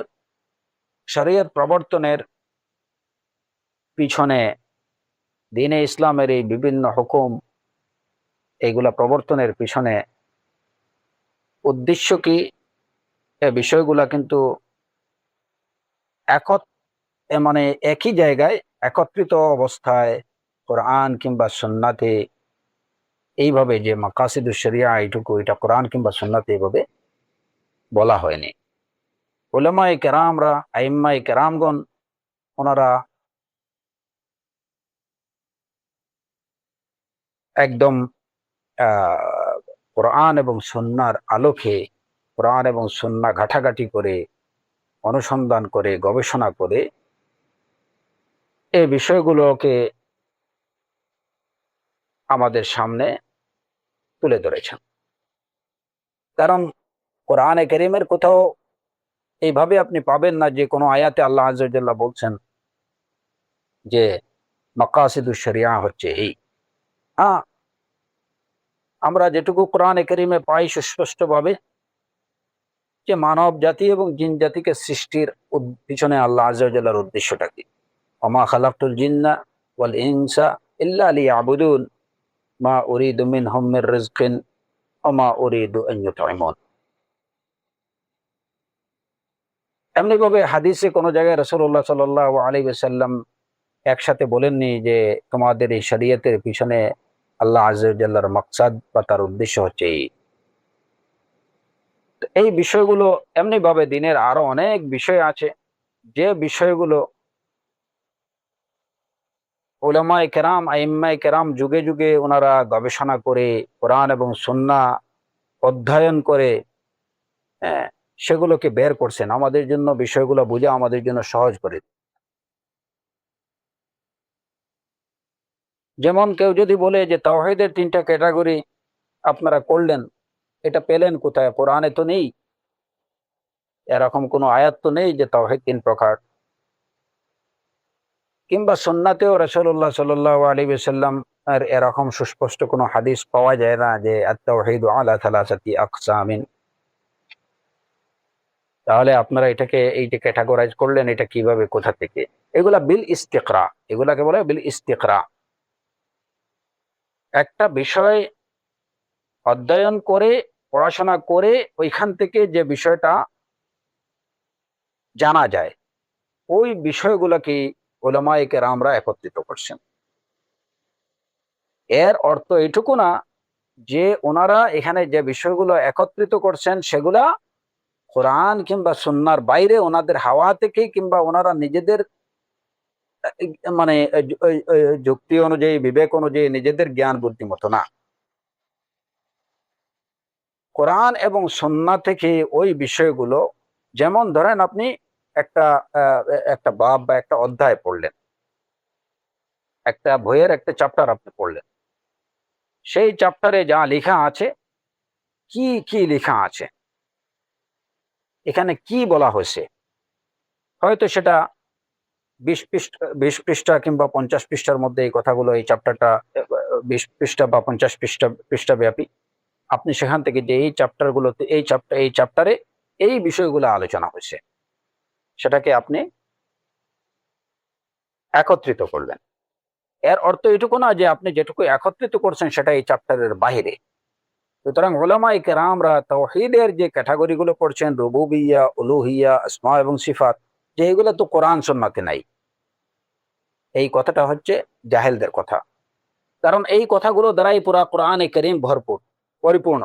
শরীয়ত প্রবর্তনের পিছনে দ্বীনে ইসলামের এই বিভিন্ন হুকুম, এইগুলা প্রবর্তনের পিছনে উদ্দেশ্য কি, এই বিষয়গুলা কিন্তু একত মানে একই জায়গায় একত্রিত অবস্থায় কোরআন কিংবা সুন্নাতে এইভাবে যে মাকাসিদুশ শরিয়া এইটুকু, এটা কোরআন কিংবা সুন্নাতে এইভাবে বলা হয়নি। উলামায়ে কেরামরা, আইম্মায়ে কেরামগণ, ওনারা একদম আহ কোরআন এবং সুন্নাহর আলোকে, কোরআন এবং সুন্নাহ ঘাটাঘাটি করে, অনুসন্ধান করে, গবেষণা করে এই বিষয়গুলোকে আমাদের সামনে তুলে ধরেছেন। কারণ কোরআনে কারীমের কোথাও এইভাবে আপনি পাবেন না যে কোনো আয়াতে আল্লাহ আযজা ওয়া জাল্লা বলছেন যে মাকাসিদুশ শরিয়া হচ্ছে এই। হ্যাঁ, আমরা যেটুকু কোরআনে কারীমে পাই সুস্পষ্টভাবে, যে মানব জাতি এবং জিন জাতিকে সৃষ্টির পিছনে আল্লাহ আযজা ওয়া জাল্লার উদ্দেশ্যটা কি। ওমা খালাকতুল জিন্না ওয়াল ইনসা ইল্লা লিয়াবুদুন। মা উরিদু মিনহুম মির রিজকিন ওয়া মা উরিদু আন ইউতঈমুন। এমনি ভাবে হাদিসে কোন জায়গায় রাসূলুল্লাহ সাল্লাল্লাহু আলাইহি ওয়াসাল্লাম একসাথে বলেননি যে তোমাদের এই শরীয়তের পিছনে আল্লাহ আযজা ওয়া জাল্লার মাকসাদ বা তার উদ্দেশ্য হচ্ছে এই। তো এই বিষয়গুলো এমনি ভাবে দিনের আরো অনেক বিষয় আছে যে বিষয়গুলো উলামায়ে কেরাম, আইম্মায়ে কেরাম যুগে যুগে ওনারা গবেষণা করে কোরআন এবং সুন্নাহ অধ্যয়ন করে হ্যাঁ, সেগুলোকে বের করছেন আমাদের জন্য, বিষয়গুলো বোঝা আমাদের জন্য সহজ করে। যেমন কেউ যদি বলে যে তাওহীদের ৩টা ক্যাটেগরি আপনারা করলেন, এটা পেলেন কোথায়? কোরআনে তো নেই। এরকম কোনো আয়াত তো নেই যে তাওহীদ ৩ প্রকার। কিংবা সুন্নাতেও রাসূলুল্লাহ সাল্লাল্লাহু আলাইহি ওয়াসাল্লাম এরকম সুস্পষ্ট কোনো হাদিস পাওয়া যায় না যে আত-তাওহীদু আলা সালাসাতি আকসামিন। তাহলে আপনারা এটাকে এই যে ক্যাটেগরাইজ করলেন, এটা কিভাবে, কোথা থেকে? এগুলা বিল ইস্তিকরা, এগুলাকে বলে বিল ইস্তিকরা। একটা বিষয় অধ্যয়ন করে, পড়াশোনা করে ওইখান থেকে যে বিষয়টা জানা যায়, ওই বিষয়গুলোকে উলামায়ে কেরামরা একত্রিত করছেন। এর অর্থ এটুকু না যে ওনারা এখানে যে বিষয়গুলো একত্রিত করছেন সেগুলা কোরআন কিংবা সুন্নাহর বাইরে ওনাদের হাওয়া থেকে কিংবা ওনারা নিজেদের মানে যুক্তি অনুযায়ী, বিবেক অনুযায়ী নিজেদের জ্ঞান বুদ্ধিমতো না। কোরআন এবং সুন্নাহ থেকে ওই বিষয়গুলো, যেমন ধরেন আপনি একটা একটা বাব বা একটা অধ্যায় পড়লেন, একটা বইয়ের একটা চ্যাপ্টার আপনি পড়লেন। সেই চ্যাপ্টারে যা লেখা আছে, কি কি লেখা আছে, এখানে কি বলা হয়েছে, হয়তো সেটা ২০ পৃষ্ঠা কিংবা ৫০ পৃষ্ঠার মধ্যে এই কথাগুলো, এই চ্যাপ্টারটা ২০ পৃষ্ঠা বা ৫০ পৃষ্ঠা ব্যাপী। আপনি সেখান থেকে যে এই চ্যাপ্টারগুলোতে এই চ্যাপ্টারে এই বিষয়গুলো আলোচনা হয়েছে, সেটাকে আপনি একত্রিত করলেন। এর অর্থ এটুকু না যে আপনি যেটুকু একত্রিত করছেন সেটা এই চ্যাপ্টারের বাহিরে। সুতরাং উলামায়ে কেরামরা তাওহীদের যে ক্যাটাগরি গুলো পড়ছেন, রুবুবিয়্যাহ, উলুহিয়্যাহ, আসমা এবং সিফাত, যে এগুলো তো কোরআন সুন্নাতে নাই, এই কথাটা হচ্ছে জাহেলদের কথা। কারণ এই কথাগুলো দ্বারাই পুরা কোরআনে কারীম ভরপুর, পরিপূর্ণ।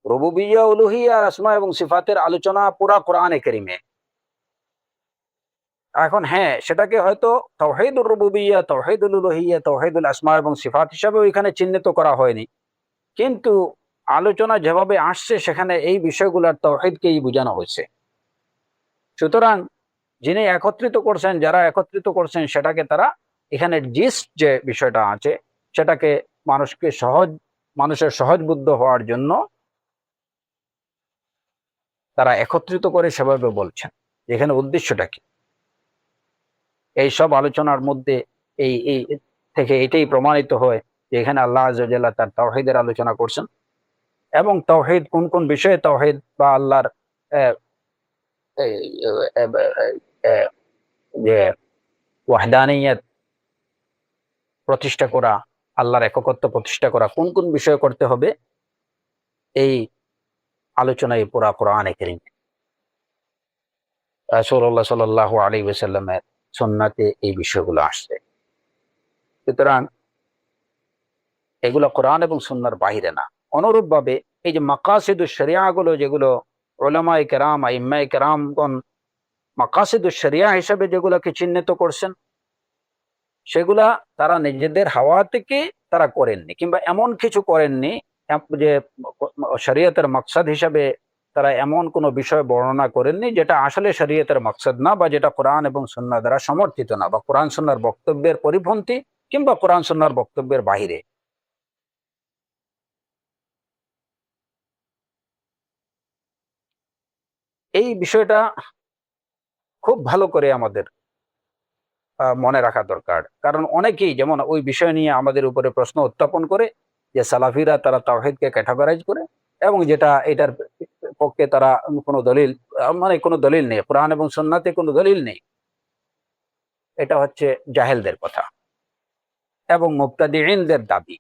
রুবুবিয়্যাহ, উলুহিয়্যাহ আর আসমা এবং সিফাতের আলোচনা পুরা কোরআনে কারীমে। এখন হ্যাঁ, সেটাকে হয়তো তাওহীদুর রুবুবিয়্যাহ, তাওহীদুল উলুহিয়্যাহ, তাওহীদুল আসমা এবং সিফাত হিসাবেও এখানে চিহ্নিত করা হয়নি। কিন্তু আলোচনা যেভাবে আসছে সেখানে এই বিষয়গুলোর তাওহীদকেই বোঝানো হয়েছে। সুতরাং যিনি একত্রিত করছেন, যারা একত্রিত করছেন, সেটাকে তারা এখানে জিস্ট যে বিষয়টা আছে সেটাকে মানুষের সহজবুদ্ধ হওয়ার জন্য তারা একত্রিত করে সেভাবে বলছেন। এখানে উদ্দেশ্যটা কি? এই সব আলোচনার মধ্যে এই থেকে এটাই প্রমাণিত হয় যে এখানে আল্লাহ আযজা ওয়া জাল্লা তার তাওহীদের আলোচনা করছেন, এবং তাওহীদ কোন কোন বিষয়ে তাওহীদ বা আল্লাহর আহ, এই, আহ, আহ, যে ওয়াহদানিয়ত প্রতিষ্ঠা করা, আল্লাহর একত্ব প্রতিষ্ঠা করা, কোন কোন বিষয় করতে হবে, এই আলোচনায় পুরা কোরআনে কারীম, রাসূলুল্লাহ সাল্লাল্লাহু আলাইহি ওয়াসাল্লামের সুন্নাতে এই বিষয়গুলো আসছে। সুতরাং এগুলো কোরআন এবং সুন্নাহর বাইরে না। অনুরূপভাবে এই যে মাকাসিদুশ শরিয়া গুলো, যেগুলো উলামায়ে কেরাম, আইম্মায়ে কেরামগণ মাকাসিদুশ শরিয়া হিসেবে যেগুলোকে চিহ্নিত করছেন, সেগুলা তারা নিজেদের হাওয়া থেকে তারা করেননি, কিংবা এমন কিছু করেননি যে শরীয়তের মাকসাদ হিসাবে তারা এমন কোনো বিষয় বর্ণনা করেননি যেটা আসলে শরীয়তের মাকসাদ না, বা যেটা কোরআন এবং সুন্নাহ দ্বারা সমর্থিত না, বা কোরআন সুন্নাহর বক্তব্যের পরিপন্থী, কিংবা কোরআন সুন্নাহর বক্তব্যের বাহিরে। এই বিষয়টা খুব ভালো করে আমাদের মনে রাখা দরকার। কারণ অনেকেই যেমন ওই বিষয় নিয়ে আমাদের উপরে প্রশ্ন উত্থাপন করে যে সালাফিরা তারা তাওহীদকে ক্যাটেগরাইজ করে, এবং যেটা এটার পক্ষে তারা কোনো দলিল, মানে কোনো দলিল নেই, কোরআন এবং সুন্নাতে কোনো দলিল নেই। এটা হচ্ছে জাহেলদের কথা। এবং মুবতাদিঈনদের দাবি।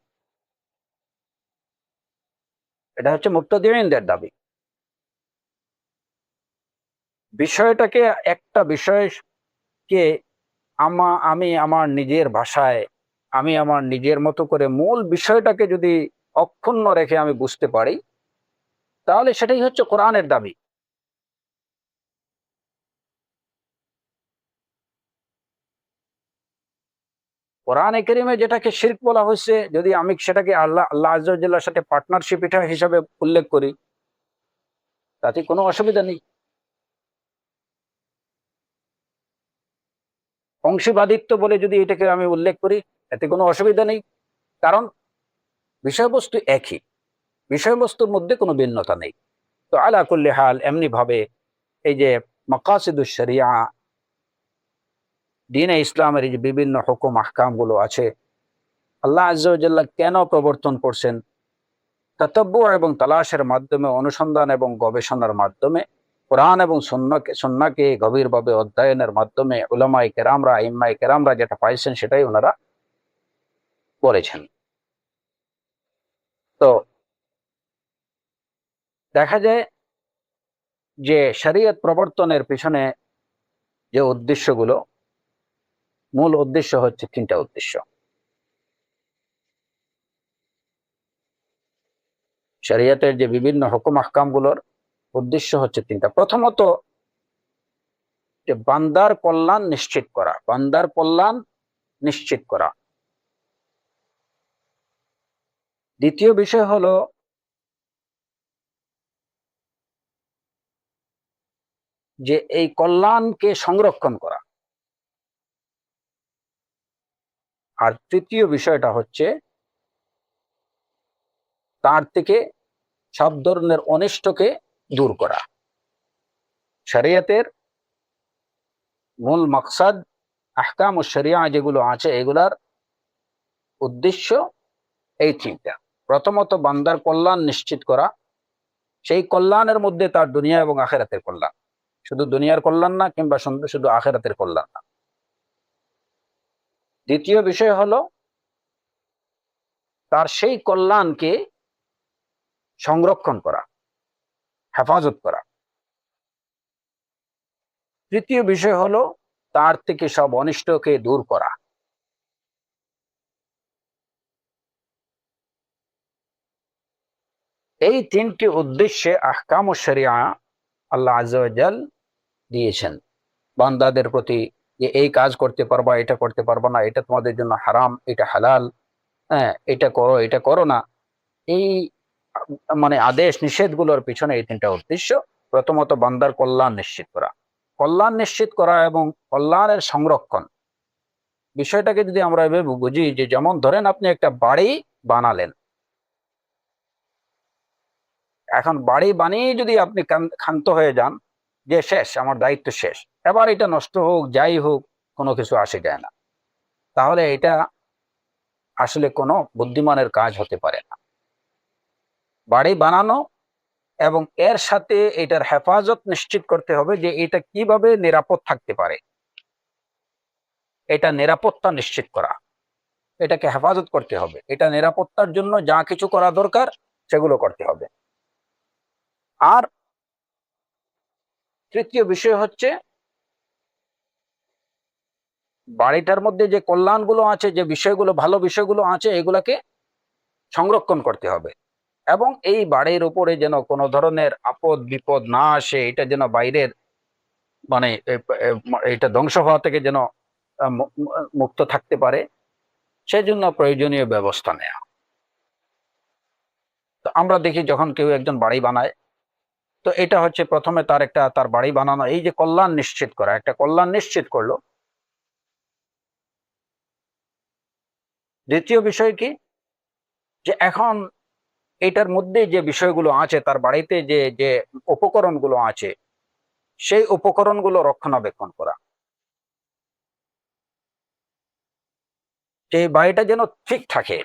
এটা হচ্ছে মুবতাদিঈনদের দাবি। বিষয়টাকে, একটা বিষয়কে আমি আমার নিজের ভাষায়, আমি আমার নিজের মতো করে মূল বিষয়টাকে যদি অক্ষুণ্ণ রেখে আমি বুঝতে পারি, তাহলে সেটাই হচ্ছে কোরআনের দাবি। কোরআনে কারীমে যেটাকে শিরক বলা হয়েছে, যদি আমি সেটাকে আল্লাহ আযজা ওয়া জাল্লার সাথে পার্টনারশিপ এটা হিসাবে উল্লেখ করি, তাতে কোনো অসুবিধা নেই। অংশীবাদিত্ব বলে যদি এটাকে আমি উল্লেখ করি, এতে কোনো অসুবিধা নেই। কারণ বিষয়বস্তু একই, বিষয়বস্তুর মধ্যে কোনো ভিন্নতা নেই। তো আলা কুল্লি হাল, এমনি ভাবে এই যে মাকাসিদুশ শরিয়া, দ্বীনে ইসলামের এই যে বিভিন্ন হুকুম আহকাম গুলো আছে, আল্লাহ আযজা ওয়া জাল্লা কেন প্রবর্তন করছেন, তাতাব্বু এবং তালাশের মাধ্যমে, অনুসন্ধান এবং গবেষণার মাধ্যমে, কোরআন এবং সুন্নাহকে গভীরভাবে অধ্যয়নের মাধ্যমে উলামায়ে কেরামরা, আইম্মায়ে কেরামরা যেটা পাইছেন সেটাই ওনারা বলেছেন। তো দেখা যায় যে শরীয়ত প্রবর্তনের পিছনে যে উদ্দেশ্যগুলো, মূল উদ্দেশ্য হচ্ছে তিনটা উদ্দেশ্য। শরীয়তের যে বিভিন্ন হুকুম আহকাম গুলোর উদ্দেশ্য হচ্ছে তিনটা। প্রথমত, যে বান্দার কল্যাণ নিশ্চিত করা, বান্দার কল্যাণ নিশ্চিত করা। দ্বিতীয় বিষয় হলো যে এই কল্যাণকে সংরক্ষণ করা। আর তৃতীয় বিষয়টা হচ্ছে তার থেকে সব ধরনের অনিষ্টকে দূর করা। শরীয়তের মূল মাকসাদ, আহকাম ও শরিয়া যেগুলো আছে, এগুলার উদ্দেশ্য এই তিনটা। প্রথমত বান্দার কল্যাণ নিশ্চিত করা, সেই কল্যাণের মধ্যে তার দুনিয়া এবং আখেরাতের কল্যাণ, শুধু দুনিয়ার কল্যাণ না, কিংবা শুধু শুধু আখেরাতের কল্যাণ না। দ্বিতীয় বিষয় হলো তার সেই কল্যাণকে সংরক্ষণ করা, হেফাজত করা। তৃতীয় বিষয় হলো তার থেকে সব অনিষ্টকে দূর করা। এই তিনটি উদ্দেশ্যে আহকাম ও শরিয়া আল্লাহ আযজা ওয়া জাল দিয়েছেন বান্দাদের প্রতি, যে এই কাজ করতে পারবা, এটা করতে পারবা না, এটা তোমাদের জন্য হারাম, এটা হালাল, হ্যাঁ, এটা করো, এটা করো না। এই মানে আদেশ নিষেধগুলোর পিছনে এই তিনটা উদ্দেশ্য। প্রথমত বান্দার কল্যাণ নিশ্চিত করা, কল্যাণ নিশ্চিত করা এবং কল্যাণের সংরক্ষণ। বিষয়টাকে যদি আমরা এভাবে বুঝি, যে যেমন ধরেন আপনি একটা বাড়ি বানালেন, এখন বাড়ি বানিয়ে যদি আপনি ক্ষান্ত হয়ে যান যে শেষ, আমার দায়িত্ব শেষ, এবার এটা নষ্ট হোক যাই হোক কোনো কিছু আসে যায় না, তাহলে এটা আসলে কোনো বুদ্ধিমানের কাজ হতে পারে না। বাড়ি বানানো এবং এর সাথে এটার হেফাজত নিশ্চিত করতে হবে, যে এটা কিভাবে নিরাপদ থাকতে পারে, এটা নিরাপত্তা নিশ্চিত করা, এটাকে হেফাজত করতে হবে, এটা নিরাপত্তার জন্য যা কিছু করা দরকার সেগুলো করতে হবে। আর তৃতীয় বিষয় হচ্ছে বাড়িটার মধ্যে যে কল্যাণগুলো আছে, যে বিষয়গুলো, ভালো বিষয়গুলো আছে, এগুলাকে সংরক্ষণ করতে হবে। এবং এই বাড়ির উপরে যেন কোনো ধরনের আপদ বিপদ না আসে, এটা যেন বাইরের মানে এটা ধ্বংস হওয়া থেকে যেন মুক্ত থাকতে পারে, সেজন্য প্রয়োজনীয় ব্যবস্থা নেওয়া। তো আমরা দেখি যখন কেউ একজন বাড়ি বানায়, তো এটা হচ্ছে প্রথমে তার বাড়ি বানানো, এই যে কল্যাণ নিশ্চিত করা, একটা কল্যাণ নিশ্চিত করলো। দ্বিতীয় বিষয় কি, যে এখন এটার মধ্যে যে বিষয়গুলো আছে, তার বাড়িতে যে যে উপকরণগুলো আছে, সেই উপকরণগুলো রক্ষণাবেক্ষণ করা, যে বাড়িটা যেন ঠিক থাকে।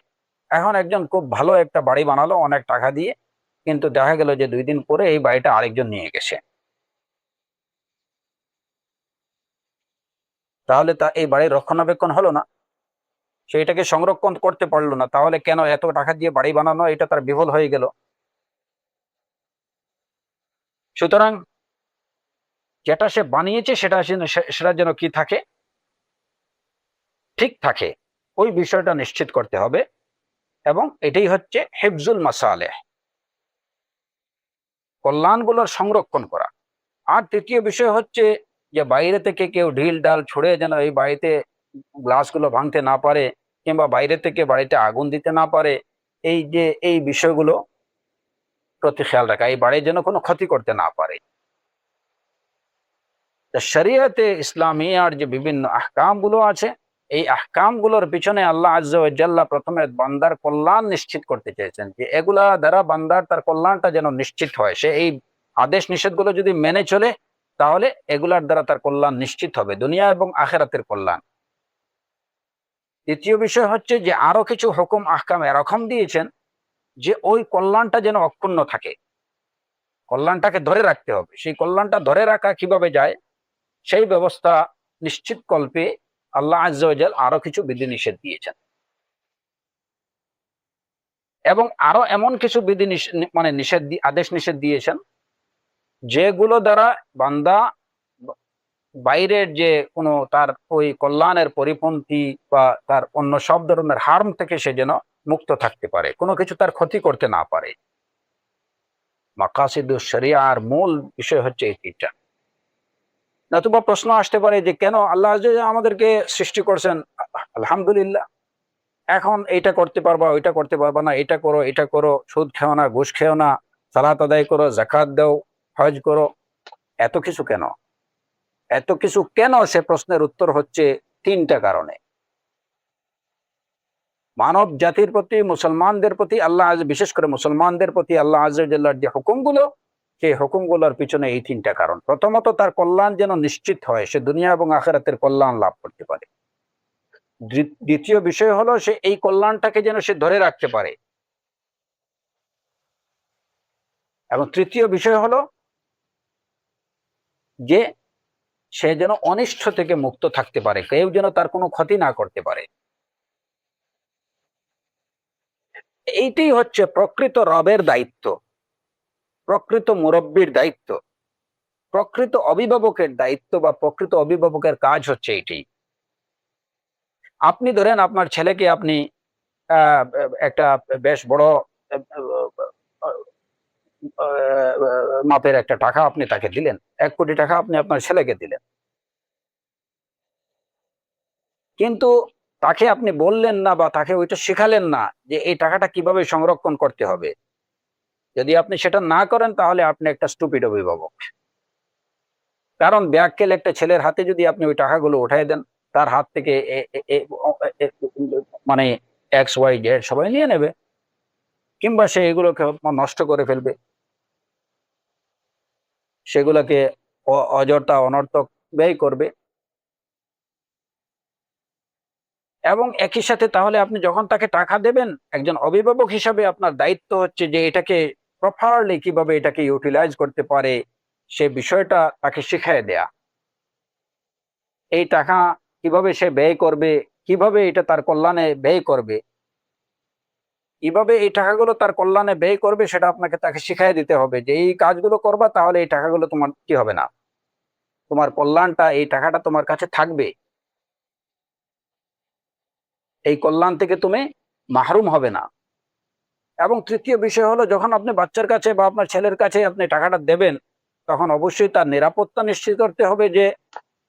এখন একজন খুব ভালো একটা বাড়ি বানালো অনেক টাকা দিয়ে, কিন্তু দেখা গেল যে 2 দিন পরে এই বাড়িটা আরেকজন নিয়ে গেছে, তাহলে তা এই বাড়ির রক্ষণাবেক্ষণ হলো না। সেইটাকে সংরক্ষণ করতে পারলো না, তাহলে কেন এত টাকা দিয়ে বাড়ি বানানো, এটা তার বিফল হয়ে গেল। সুতরাং যেটা সে বানিয়েছে সেটা যেন কি থাকে, ঠিক থাকে, ওই বিষয়টা নিশ্চিত করতে হবে। এবং এটাই হচ্ছে হিফজুল মাসালেহ, কল্যাণগুলোর সংরক্ষণ করা। আর তৃতীয় বিষয় হচ্ছে যে বাইরে থেকে কেউ ঢিল ডাল ছুড়ে যেন এই বাড়িতে গ্লাসগুলো ভাঙতে না পারে, কিংবা বাইরে থেকে বাড়িতে আগুন দিতে না পারে, এই বিষয়গুলো প্রতি খেয়াল রাখা, এই বাড়ির যেন কোনো ক্ষতি করতে না পারে। শরিয়তে ইসলামিয়ার যে বিভিন্ন আহকাম গুলো আছে, এই আহকাম গুলোর পিছনে আল্লাহ আজ্জা ওয়া জাল্লা প্রথমে বান্দার কল্যাণ নিশ্চিত করতে চেয়েছেন, যে এগুলা দ্বারা বান্দার তার কল্যাণটা যেন নিশ্চিত হয়। সে এই আদেশ নিষেধগুলো যদি মেনে চলে, তাহলে এগুলার দ্বারা তার কল্যাণ নিশ্চিত হবে, দুনিয়া এবং আখেরাতের কল্যাণ। দ্বিতীয় বিষয় হচ্ছে যে আরো কিছু হুকুম আহকাম এরকম দিয়েছেন যে ওই কল্যাণটা যেন অক্ষুণ্ণ থাকে, কল্যাণটাকে ধরে রাখতে হবে। সেই কল্যাণটা ধরে রাখা কিভাবে যায়, সেই ব্যবস্থা নিশ্চিত কল্পে আল্লাহ আজ্জা ওয়া জাল আরো কিছু বিধিনিষেধ দিয়েছেন। এবং আরো এমন কিছু মানে আদেশ নিষেধ দিয়েছেন, যেগুলো দ্বারা বান্দা বাইরের যে কোনো তার ওই কল্যাণের পরিপন্থী বা তার অন্য সব ধরনের হার্ম থেকে সে যেন মুক্ত থাকতে পারে, কোনো কিছু তার ক্ষতি করতে না পারে। মাকাসিদুশ শরিয়ার মূল বিষয় হচ্ছে এইটা। নতুবা প্রশ্ন আসতে পারে যে কেন আল্লাহ আজ্জা ওয়া জাল আমাদেরকে সৃষ্টি করছেন, আলহামদুলিল্লাহ, এখন এইটা করতে পারবা, ওইটা করতে পারবা না, এটা করো, এটা করো, সুদ খেও না, ঘুষ খেও না, সালাত আদায় করো, যাকাত দাও, হজ করো, এত কিছু কেন? এত কিছু কেন, সে প্রশ্নের উত্তর হচ্ছে তিনটা কারণে। মানব জাতির প্রতি, মুসলমানদের প্রতি আল্লাহ, বিশেষ করে মুসলমানদের প্রতি আল্লাহ আজ্জা ওয়া জাল্লার যে হুকুমগুলো, সেই হুকুমগুলোর পিছনে এই তিনটা কারণ। প্রথমত, তার কল্যাণ যেন নিশ্চিত হয়, সে দুনিয়া এবং আখিরাতের কল্যাণ লাভ করতে পারে। দ্বিতীয় বিষয় হলো সে এই কল্যাণটাকে যেন সে ধরে রাখতে পারে। এবং তৃতীয় বিষয় হলো যে সে যেন অনিষ্ট থেকে মুক্ত থাকতে পারে, কেউ যেন তার কোনো ক্ষতি না করতে পারে। এইটাই হচ্ছে প্রকৃত রবের দায়িত্ব, প্রকৃত মুরব্বীর দায়িত্ব, প্রকৃত অভিভাবকের দায়িত্ব বা প্রকৃত অভিভাবকের কাজ হচ্ছে এইটাই। আপনি ধরেন আপনার ছেলেকে আপনি আহ, একটা বেশ বড় মাপের একটা টাকা আপনি তাকে দিলেন, 1 কোটি টাকা আপনি আপনার ছেলেকে দিলেন, কিন্তু তাকে আপনি বললেন না বা তাকে ওইটা শেখালেন না যে এই টাকাটা কিভাবে সংরক্ষণ করতে হবে। যদি আপনি সেটা না করেন, তাহলে আপনি একটা স্টুপিড অভিভাবক। কারণ ব্যাককেল একটা ছেলের হাতে যদি আপনি ওই টাকাগুলো উঠাই দেন, তার হাত থেকে মানে XYZ সবাই নিয়ে নেবে, কিংবা সে এগুলোকে নষ্ট করে ফেলবে, সেগুলোকে অযথা অনর্থক ব্যয় করবে। এবং একই সাথে তাহলে আপনি যখন তাকে টাকা দেবেন, একজন অভিভাবক হিসাবে আপনার দায়িত্ব হচ্ছে যে এটাকে প্রপারলি কিভাবে এটাকে ইউটিলাইজ করতে পারে, সে বিষয়টা তাকে শিখিয়ে দেয়া। এই টাকা কিভাবে সে ব্যয় করবে, কিভাবে এটা তার কল্যাণে ব্যয় করবে, কিভাবে এই টাকাগুলো তার কল্যাণে ব্যয় করবে, সেটা আপনাকে তাকে শিখিয়ে দিতে হবে যে এই কাজগুলো করবা, তাহলে এই টাকাগুলো তোমার কি হবে না, তোমার কল্যাণটা, এই টাকাটা তোমার কাছে থাকবে, এই কল্যাণ থেকে তুমি মাহরুম হবে না। এবং তৃতীয় বিষয় হলো, যখন আপনি বাচ্চার কাছে বা আপনার ছেলের কাছে আপনি টাকাটা দেবেন, তখন অবশ্যই তার নিরাপত্তা নিশ্চিত করতে হবে, যে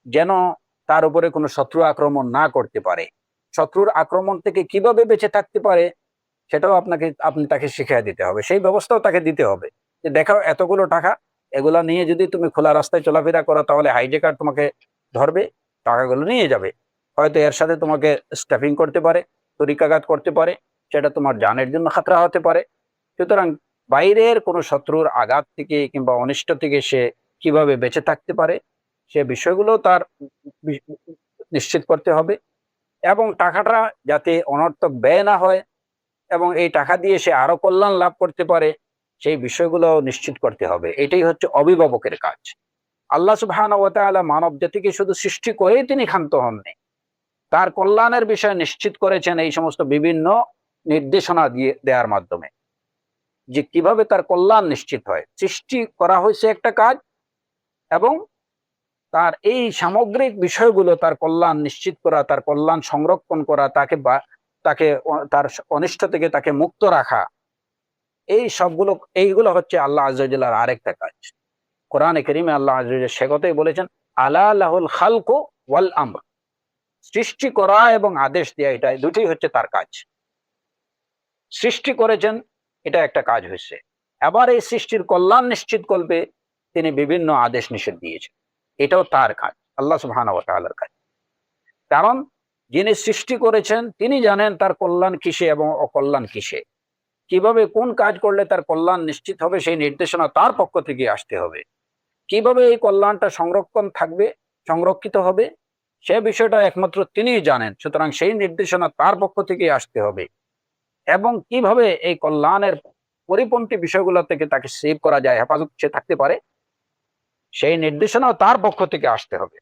যেন তার উপরে কোনো শত্রু আক্রমণ না করতে পারে। শত্রুর আক্রমণ থেকে কিভাবে বেঁচে থাকতে পারে, সেটাও আপনি তাকে শিখিয়ে দিতে হবে, সেই ব্যবস্থাও তাকে দিতে হবে। যে দেখো, এতগুলো টাকা, এগুলা নিয়ে যদি তুমি খোলা রাস্তায় চলাফেরা করো, তাহলে হাইজেকার তোমাকে ধরবে, টাকাগুলো নিয়ে যাবে, হয়তো এর সাথে তোমাকে স্ট্যাফিং করতে পারে, তরিকাঘাত করতে পারে, সেটা তোমার জানের জন্য খাতরা হতে পারে। সুতরাং বাইরের কোনো শত্রুর আঘাত থেকে কিংবা অনিষ্ট থেকে সে কিভাবে বেঁচে থাকতে পারে, সে বিষয়গুলো তার নিশ্চিত করতে হবে। এবং টাকাটা যাতে অনর্থক ব্যয় না হয় এবং এই টাকা দিয়ে সে আরো কল্যাণ লাভ করতে পারে, সেই বিষয়গুলো নিশ্চিত করতে হবে। এটাই হচ্ছে অভিভাবকের কাজ। আল্লাহ সুবহানাহু ওয়া তাআলা মানব জাতিকে শুধু সৃষ্টি করেই তিনি ক্ষান্ত হননি, তার কল্যাণের বিষয় নিশ্চিত করেছেন এই সমস্ত বিভিন্ন নির্দেশনা দিয়ে দেওয়ার মাধ্যমে, যে কিভাবে তার কল্যাণ নিশ্চিত হয়। সৃষ্টি করা হয়েছে একটা কাজ, এবং তার এই সামগ্রিক বিষয়গুলো, তার কল্যাণ নিশ্চিত করা, তার কল্যাণ সংরক্ষণ করা, তাকে তার অনিষ্ট থেকে তাকে মুক্ত রাখা, এইগুলো হচ্ছে আল্লাহ আযজা ওয়া জাল্লার আরেকটা কাজ। কোরআনে কারীমে আল্লাহ আযজা ওয়া জাল্লা সে কথাই বলেছেন, আলা লাহুল খালকু ওয়াল আমর, সৃষ্টি করা এবং আদেশ দেয়া, এটা দুটোই হচ্ছে তার কাজ। সৃষ্টি করেছেন, এটা একটা কাজ হয়েছে। আবার এই সৃষ্টির কল্যাণ নিশ্চিত করবে, তিনি বিভিন্ন আদেশ নিষেধ দিয়েছেন, এটাও তার কাজ, আল্লাহ সুবহানাহু ওয়া তাআলার কাজ। কারণ যিনি সৃষ্টি করেছেন তিনি জানেন তার কল্যাণ কিসে এবং অকল্যাণ কিসে, কিভাবে কোন কাজ করলে তার কল্যাণ নিশ্চিত হবে, সেই নির্দেশনা তার পক্ষ থেকে আসতে হবে। কিভাবে এই কল্যাণটা সংরক্ষিত হবে, সে বিষয়টা একমাত্র তিনিই জানেন। সুতরাং সেই নির্দেশনা তার পক্ষ থেকে আসতে হবে, এবং কিভাবে এই কল্যাণের পরিপন্থী বিষয়গুলো থেকে তাকে সেভ করা যায়, হেফাজত সে থাকতে পারে, সেই নির্দেশনাও তার পক্ষ থেকে আসতে হবে।